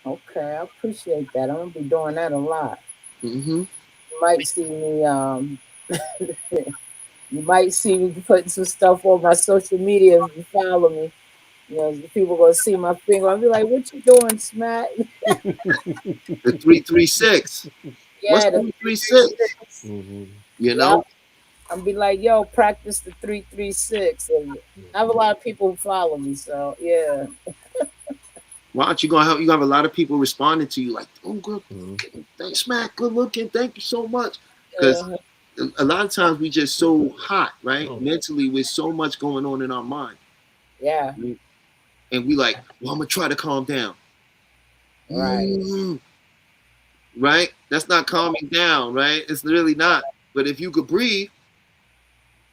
Okay, I appreciate that. I'm gonna be doing that a lot. Mm-hmm. You might see me you might see me putting some stuff on my social media if you follow me. You know, the people gonna see my finger. I'll be like, "What you doing, Smack?" The 3-3-6. What's Yeah, the 3-3-6? 3-3-6. You Yep. know? I'll be like, "Yo, practice the 3-3-6." And I have a lot of people who follow me, so yeah. Watch, you're gonna have a lot of people responding to you like, oh good, thanks, Matt, good looking, thank you so much. Because Uh, a lot of times we just so hot, right? Mentally, with so much going on in our mind. yeah. And we like, well, I'm gonna try to calm down. Right. Right? That's not calming down, right? It's really not. But if you could breathe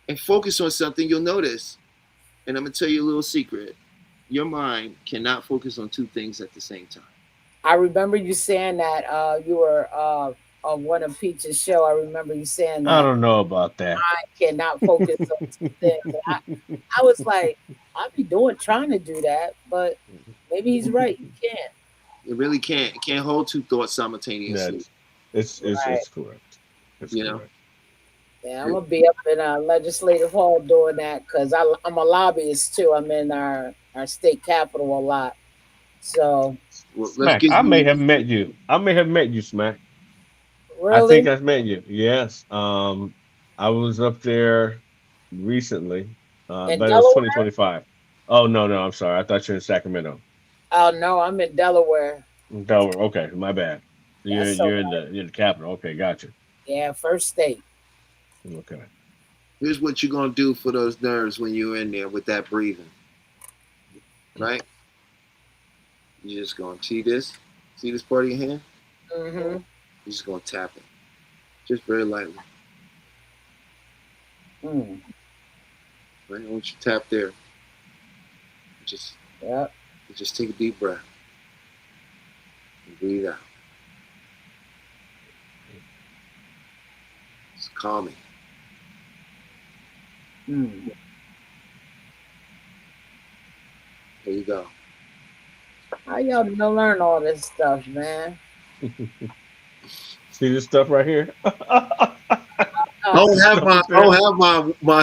and focus on something, you'll notice. And I'm gonna tell you a little secret. Your mind cannot focus on 2 things at the same time. I remember you saying that you were on one of Peach's show. I remember you saying I that don't know about that. I cannot focus on two things. I was like, I'll be trying to do that, but maybe he's right. You can't. It really can't. It can't hold 2 thoughts simultaneously. It's Right. correct. It's You know? correct. Yeah, I'm gonna be up in legislative hall doing that because I'm a lobbyist too. I'm in our state capitol a lot. So Well, let's Smack, get I may you. have met you. I may have met you, Smack. I think really, I've met you. Yes. I was up there recently, in but it was Delaware? 2025. Oh no, I'm sorry. I thought you were in Sacramento. Oh no, I'm in Delaware. Delaware. Okay, my bad. You're That's so you're in the capital. Okay, gotcha. yeah, first state. Okay. Here's what you're gonna do for those nerves when you're in there with that breathing. Right? You're just gonna see this part of your hand? Mm-hmm. You're just gonna tap it. Just very lightly. Mm. Right? I want you to tap there. Just Yep. just take a deep breath. And breathe out. It's calming. Mm. There you go. How y'all gonna learn all this stuff, man? See this stuff right here? I don't Uh, have Know my what I I'm don't have all my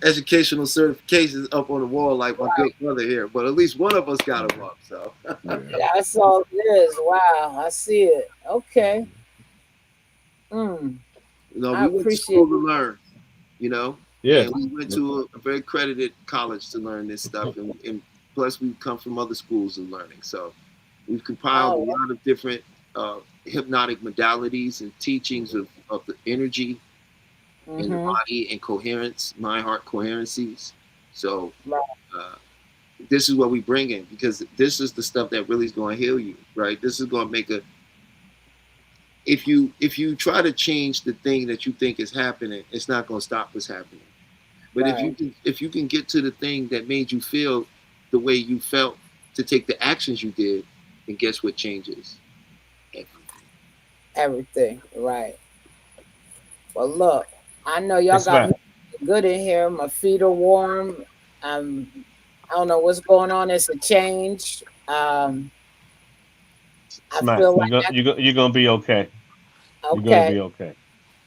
educational certifications up on the wall like my good brother here, but at least one of us got them up. So Yeah. that's all it is. Wow, I see it. Okay. Mm. I we went to appreciate school to learn, you know, Yeah. and we went to a very credited college to learn this stuff, and plus we come from other schools of learning. So we've compiled a Oh, lot of different hypnotic modalities and teachings of the energy in the mm-hmm. body and coherence, mind heart coherencies. So Right, uh, this is what we bring in because this is the stuff that really is going to heal you, right? This is going to make a if you try to change the thing that you think is happening, it's not going to stop what's happening. But right. if you can get to the thing that made you feel the way you felt to take the actions you did, then guess what changes? Everything. Everything. Right. Well, look, I know y'all It's got me Matt. good in here. My feet are warm. I don't know what's going on. It's a change. I Smack. feel like You're gonna be okay. You're gonna okay. be okay.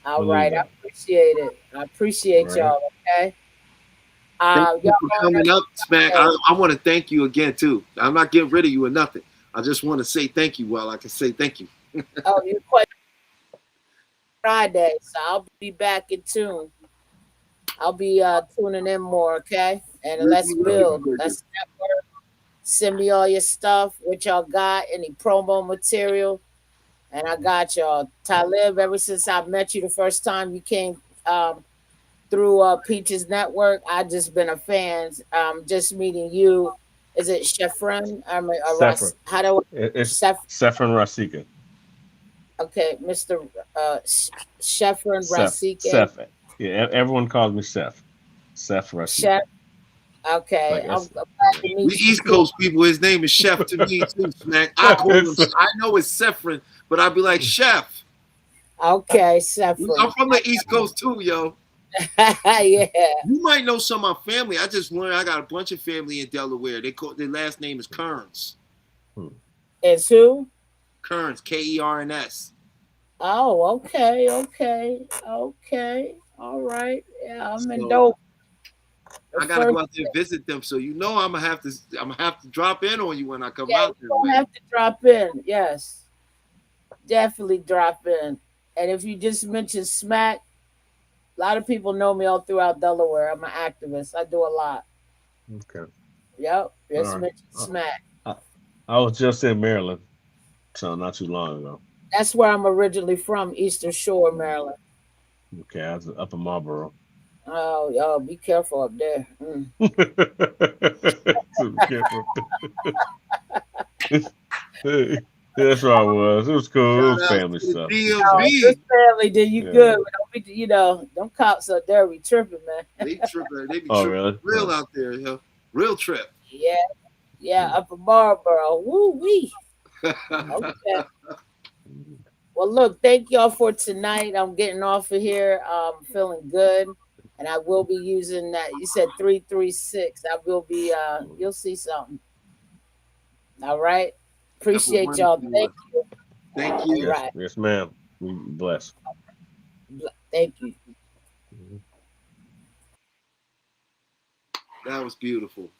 All Believe right. I that. appreciate it. I All appreciate right. y'all. Okay. Thank Y'all you for going coming up? up, Smack. Hey, I want to thank you again too. I'm not getting rid of you or nothing. I just want to say thank you while I can say thank you. oh, you quite Friday, so I'll be back in tune. I'll be tuning in more. Okay. And Really, let's really build. good. Let's network. Send me all your stuff, what y'all got, any promo material. And I got y'all. Talib, ever since I met you the first time you came through Peaches Network, I just been a fan. Just meeting you. Is it Shefren? I mean, Sephra. how do I, It's Chef? Sephron Rasika. Okay, Mr. Shefren Seth. Rasike. Seth. Yeah. Everyone calls me Seth. Seth Chef. Rasika. Okay, Like I'm that's glad yeah. to We meet you East too. Coast people. His name is Chef to me too, Smack. I call him. It's- I know it's Sefrin, but I'd be like Chef. Okay, I'm Shefren. from the East Coast too, yo. Yeah. You might know some of my family. I just learned I got a bunch of family in Delaware. Their last name is Kearns. Hmm. It's who? Kearns, Kerns. Oh, okay, okay, okay. All right. Yeah, I'm in So dope. The I gotta go first, out there and visit them. So you know I'm gonna have to drop in on you when I come yeah, out you're this gonna way. have to drop in. Yes, definitely drop in. And if you just mention smack, a lot of people know me all throughout Delaware. I'm an activist. I do a lot. Okay. Yep. All Just right. mention smack. I, I was just in Maryland, so not too long ago. That's where I'm originally from, Eastern Shore, Maryland. Okay, I was up in Marlboro. Oh, y'all be careful up there. Mm. So be careful. Hey, that's where I was. It was cool. It was Shout out family to the stuff. It was Oh, cool. this DMV. family did you Yeah. good. But don't be, them cops up there be tripping, man. They be Oh, tripping really? real out there, yo. Real trip. Yeah, yeah, up in Marlboro. Woo wee. Okay. Well, look, thank y'all for tonight. I'm getting off of here. Feeling good. And I will be using that. You said 336. I will be you'll see something. All right. Have a Appreciate y'all. wonderful one. Thank you. Thank All you. Yes, right. yes, ma'am. We blessed. Thank you. That was beautiful.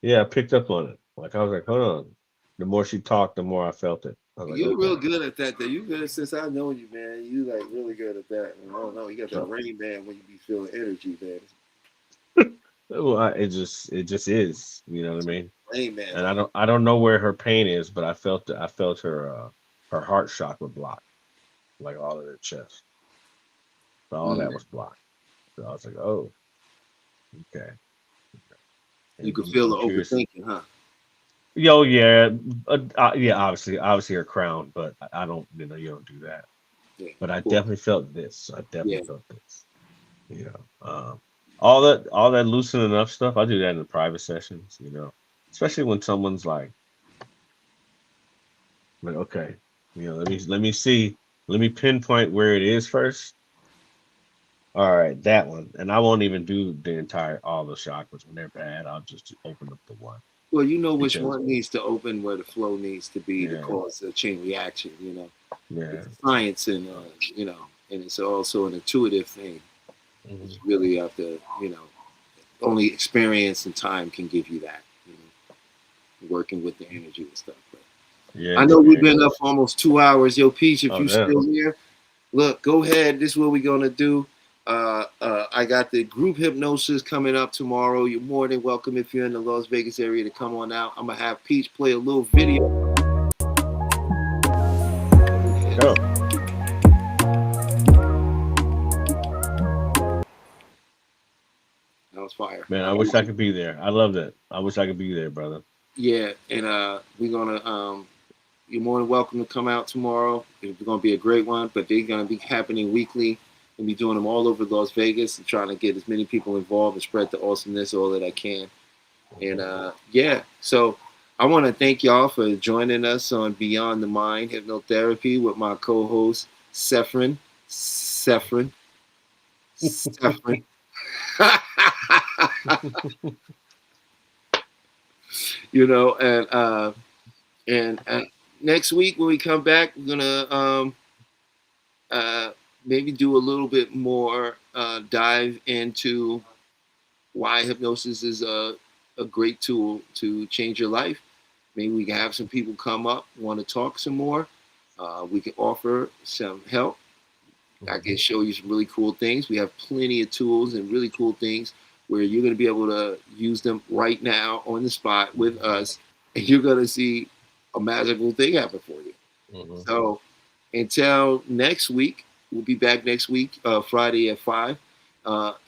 Yeah, I picked up on it. Like I was like, hold on. The more she talked, the more I felt it. I was like, You're okay. real good at that. Though. You good since I know you, man. You like really good at that. I don't know. You got that So, Rain Man when you be feeling energy, man. well, it just is. You know what I mean? Rain Man. And I don't know where her pain is, but I felt her heart chakra blocked, like all of her chest. So all that was blocked. So I was like, oh, okay. You And can feel the I'm curious. overthinking, huh? Yo, yeah, yeah. Obviously her crown, but I don't. You don't do that. Yeah, But I cool. definitely felt this. I Yeah. definitely felt this. You know, all that loosening up stuff. I do that in the private sessions. You know, especially when someone's like, okay, let me see, let me pinpoint where it is first, All right, that one. And I won't even do the entire all the chakras when they're bad. I'll just open up the one Well, you know which because one needs to open where the flow needs to be to yeah, cause a chain reaction. You know, yeah. it's science and you know, and it's also an intuitive thing. Mhm. It's really have to, you know, only experience and time can give you that. You know, working with the energy and stuff. But Yeah, I know we've yeah. been up for almost 2 hours. Yo, Peach, if Oh you damn. still here, look, go ahead. This is what we're gonna do. I got the group hypnosis coming up tomorrow. You're more than welcome if you're in the Las Vegas area to come on out. I'm gonna have Peach play a little video. Go. That was fire. Man, I wish I could be there. I love that. I wish I could be there, brother. Yeah, and we're gonna you're more than welcome to come out tomorrow. It's gonna be a great one, but they're gonna be happening weekly. We'll be doing them all over Las Vegas and trying to get as many people involved and spread the awesomeness all that I can. And yeah, so I want to thank y'all for joining us on Beyond the Mind Hypnotherapy with my co-host Sephrin. Sephrin. You know, and next week when we come back, we're gonna maybe do a little bit more dive into why hypnosis is a great tool to change your life. Maybe we can have some people come up, want to talk some more. We can offer some help. I can show you some really cool things. We have plenty of tools and really cool things where you're going to be able to use them right now on the spot with us, and you're going to see a magical thing happen for you. Mhm. So until next week, we'll be back next week, Friday at 5.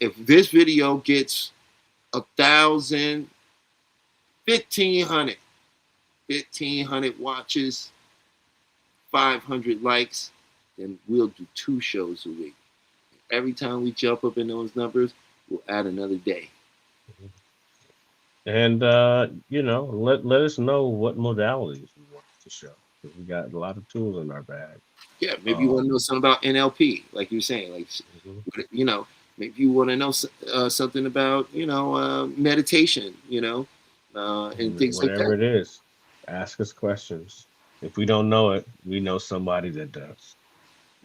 If this video gets 1,000, 1,500, 1,500 watches, 500 likes, then we'll do 2 shows a week. Every time we jump up in those numbers, we'll add another day. And let us know what modalities you want to show. 'Cause we got a lot of tools in our bag. Yeah, maybe you want to know something about NLP, like you were saying, like Mhm. you know, maybe you want to know something about meditation, and things like Whatever that. it is, ask us questions. If we don't know it, we know somebody that does.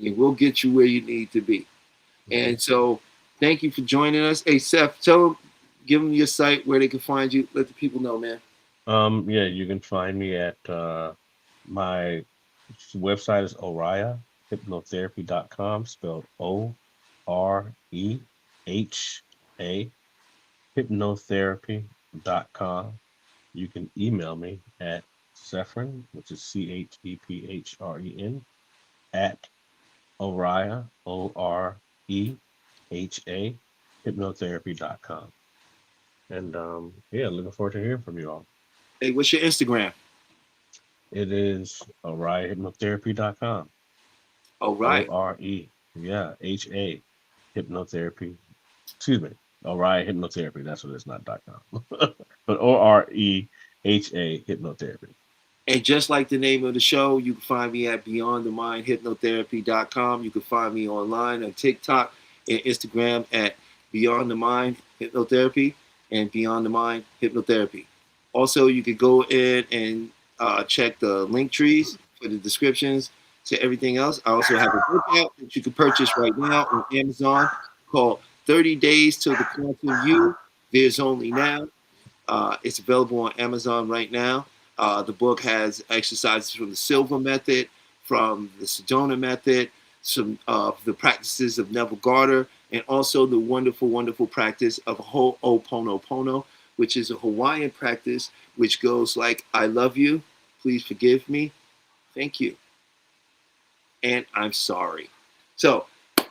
And we'll get you where you need to be. And so, thank you for joining us. Hey, Seth, give them your site where they can find you. Let the people know, man. Yeah, you can find me at my website is oriahypnotherapy.com, spelled OREHA, hypnotherapy.com. You can email me at Cephrin, which is CHEPHREN, at Oreha, OREHA, hypnotherapy.com. And yeah, looking forward to hearing from you all. Hey, what's your Instagram? It is OrehaHypnotherapy.com. All right. ORE, yeah, HA, hypnotherapy. Excuse me, Orion Hypnotherapy. That's what it's not .com. But OREHA hypnotherapy. And just like the name of the show, you can find me at beyondthemindhypnotherapy.com. You can find me online on TikTok and Instagram at Beyond the Mind Hypnotherapy and Beyond the Mind Hypnotherapy. Also, you could go in and check the link trees for the descriptions to everything else. I also have a book out that you can purchase right now on Amazon called 30 Days to the Quantum You. There's only now. It's available on Amazon right now. The book has exercises from the Silva method, from the Sedona method, some of the practices of Neville Garter, and also the wonderful, wonderful practice of Ho'oponopono, which is a Hawaiian practice which goes like, I love you, please forgive me, thank you, and I'm sorry. So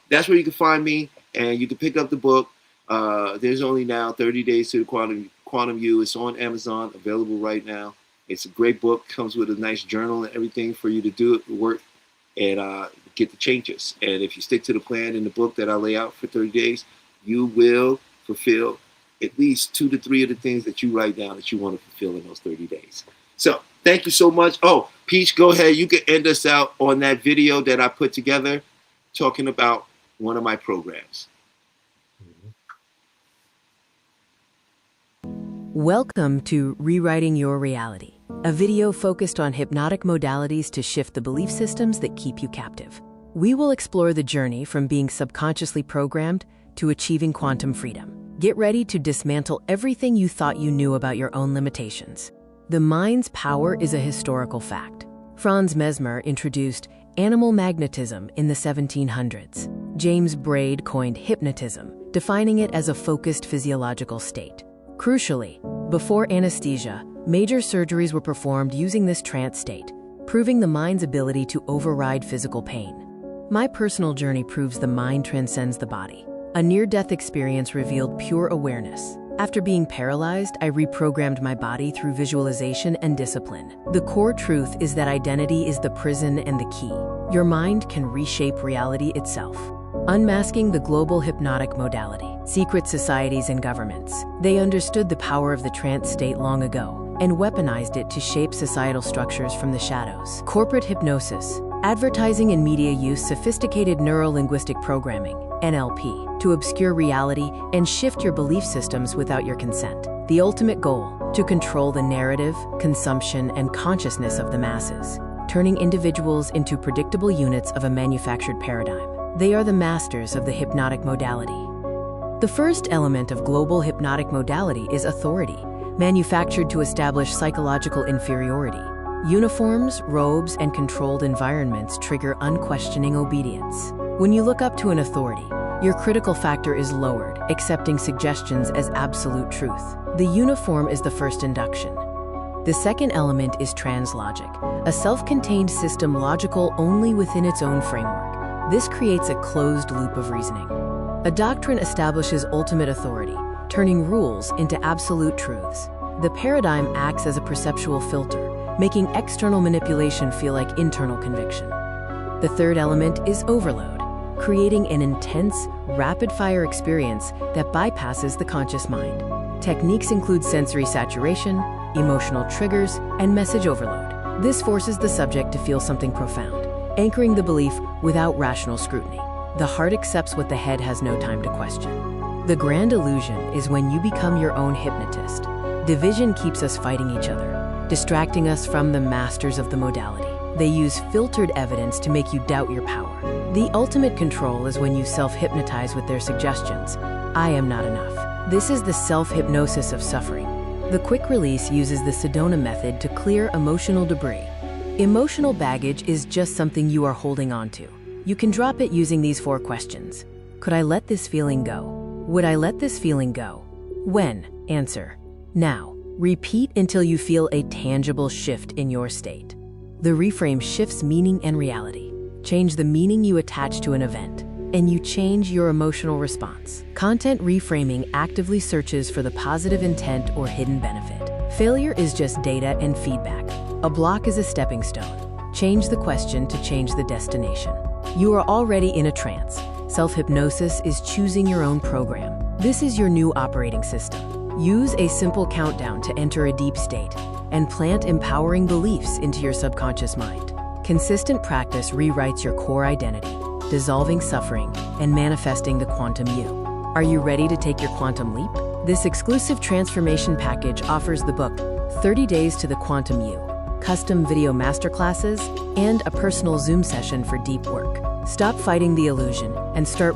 that's where you can find me, and you can pick up the book. There's only now 30 Days to the Quantum You. It's on Amazon, available right now. It's a great book. Comes with a nice journal and everything for you to do it, work, and get the changes. And if you stick to the plan in the book that I lay out for 30 days, you will fulfill at least 2 to 3 of the things that you write down that you want to fulfill in those 30 days. So thank you so much. Oh, Peach, go ahead. You can end us out on that video that I put together talking about one of my programs. Welcome to Rewriting Your Reality, a video focused on hypnotic modalities to shift the belief systems that keep you captive. We will explore the journey from being subconsciously programmed to achieving quantum freedom. Get ready to dismantle everything you thought you knew about your own limitations. The mind's power is a historical fact. Franz Mesmer introduced animal magnetism in the 1700s. James Braid coined hypnotism, defining it as a focused physiological state. Crucially, before anesthesia, major surgeries were performed using this trance state, proving the mind's ability to override physical pain. My personal journey proves the mind transcends the body. A near-death experience revealed pure awareness. After being paralyzed, I reprogrammed my body through visualization and discipline. The core truth is that identity is the prison and the key. Your mind can reshape reality itself. Unmasking the global hypnotic modality. Secret societies and governments. They understood the power of the trance state long ago and weaponized it to shape societal structures from the shadows. Corporate hypnosis. Advertising and media use sophisticated neuro-linguistic programming, NLP, to obscure reality and shift your belief systems without your consent. The ultimate goal, to control the narrative, consumption, and consciousness of the masses, turning individuals into predictable units of a manufactured paradigm. They are the masters of the hypnotic modality. The first element of global hypnotic modality is authority, manufactured to establish psychological inferiority. Uniforms, robes, and controlled environments trigger unquestioning obedience. When you look up to an authority, your critical factor is lowered, accepting suggestions as absolute truth. The uniform is the first induction. The second element is translogic, a self-contained system logical only within its own framework. This creates a closed loop of reasoning. A doctrine establishes ultimate authority, turning rules into absolute truths. The paradigm acts as a perceptual filter, making external manipulation feel like internal conviction. The third element is overload, creating an intense, rapid-fire experience that bypasses the conscious mind. Techniques include sensory saturation, emotional triggers, and message overload. This forces the subject to feel something profound, anchoring the belief without rational scrutiny. The heart accepts what the head has no time to question. The grand illusion is when you become your own hypnotist. Division keeps us fighting each other, distracting us from the masters of the modality. They use filtered evidence to make you doubt your power. The ultimate control is when you self-hypnotize with their suggestions. I am not enough. This is the self-hypnosis of suffering. The quick release uses the Sedona method to clear emotional debris. Emotional baggage is just something you are holding on to. You can drop it using these 4 questions. Could I let this feeling go? Would I let this feeling go? When? Answer. Now. Repeat until you feel a tangible shift in your state. The reframe shifts meaning and reality. Change the meaning you attach to an event, and you change your emotional response. Content reframing actively searches for the positive intent or hidden benefit. Failure is just data and feedback. A block is a stepping stone. Change the question to change the destination. You are already in a trance. Self-hypnosis is choosing your own program. This is your new operating system. Use a simple countdown to enter a deep state and plant empowering beliefs into your subconscious mind. Consistent practice rewrites your core identity, dissolving suffering and manifesting the quantum you. Are you ready to take your quantum leap? This exclusive transformation package offers the book 30 Days to the Quantum You, custom video masterclasses, and a personal Zoom session for deep work. Stop fighting the illusion and start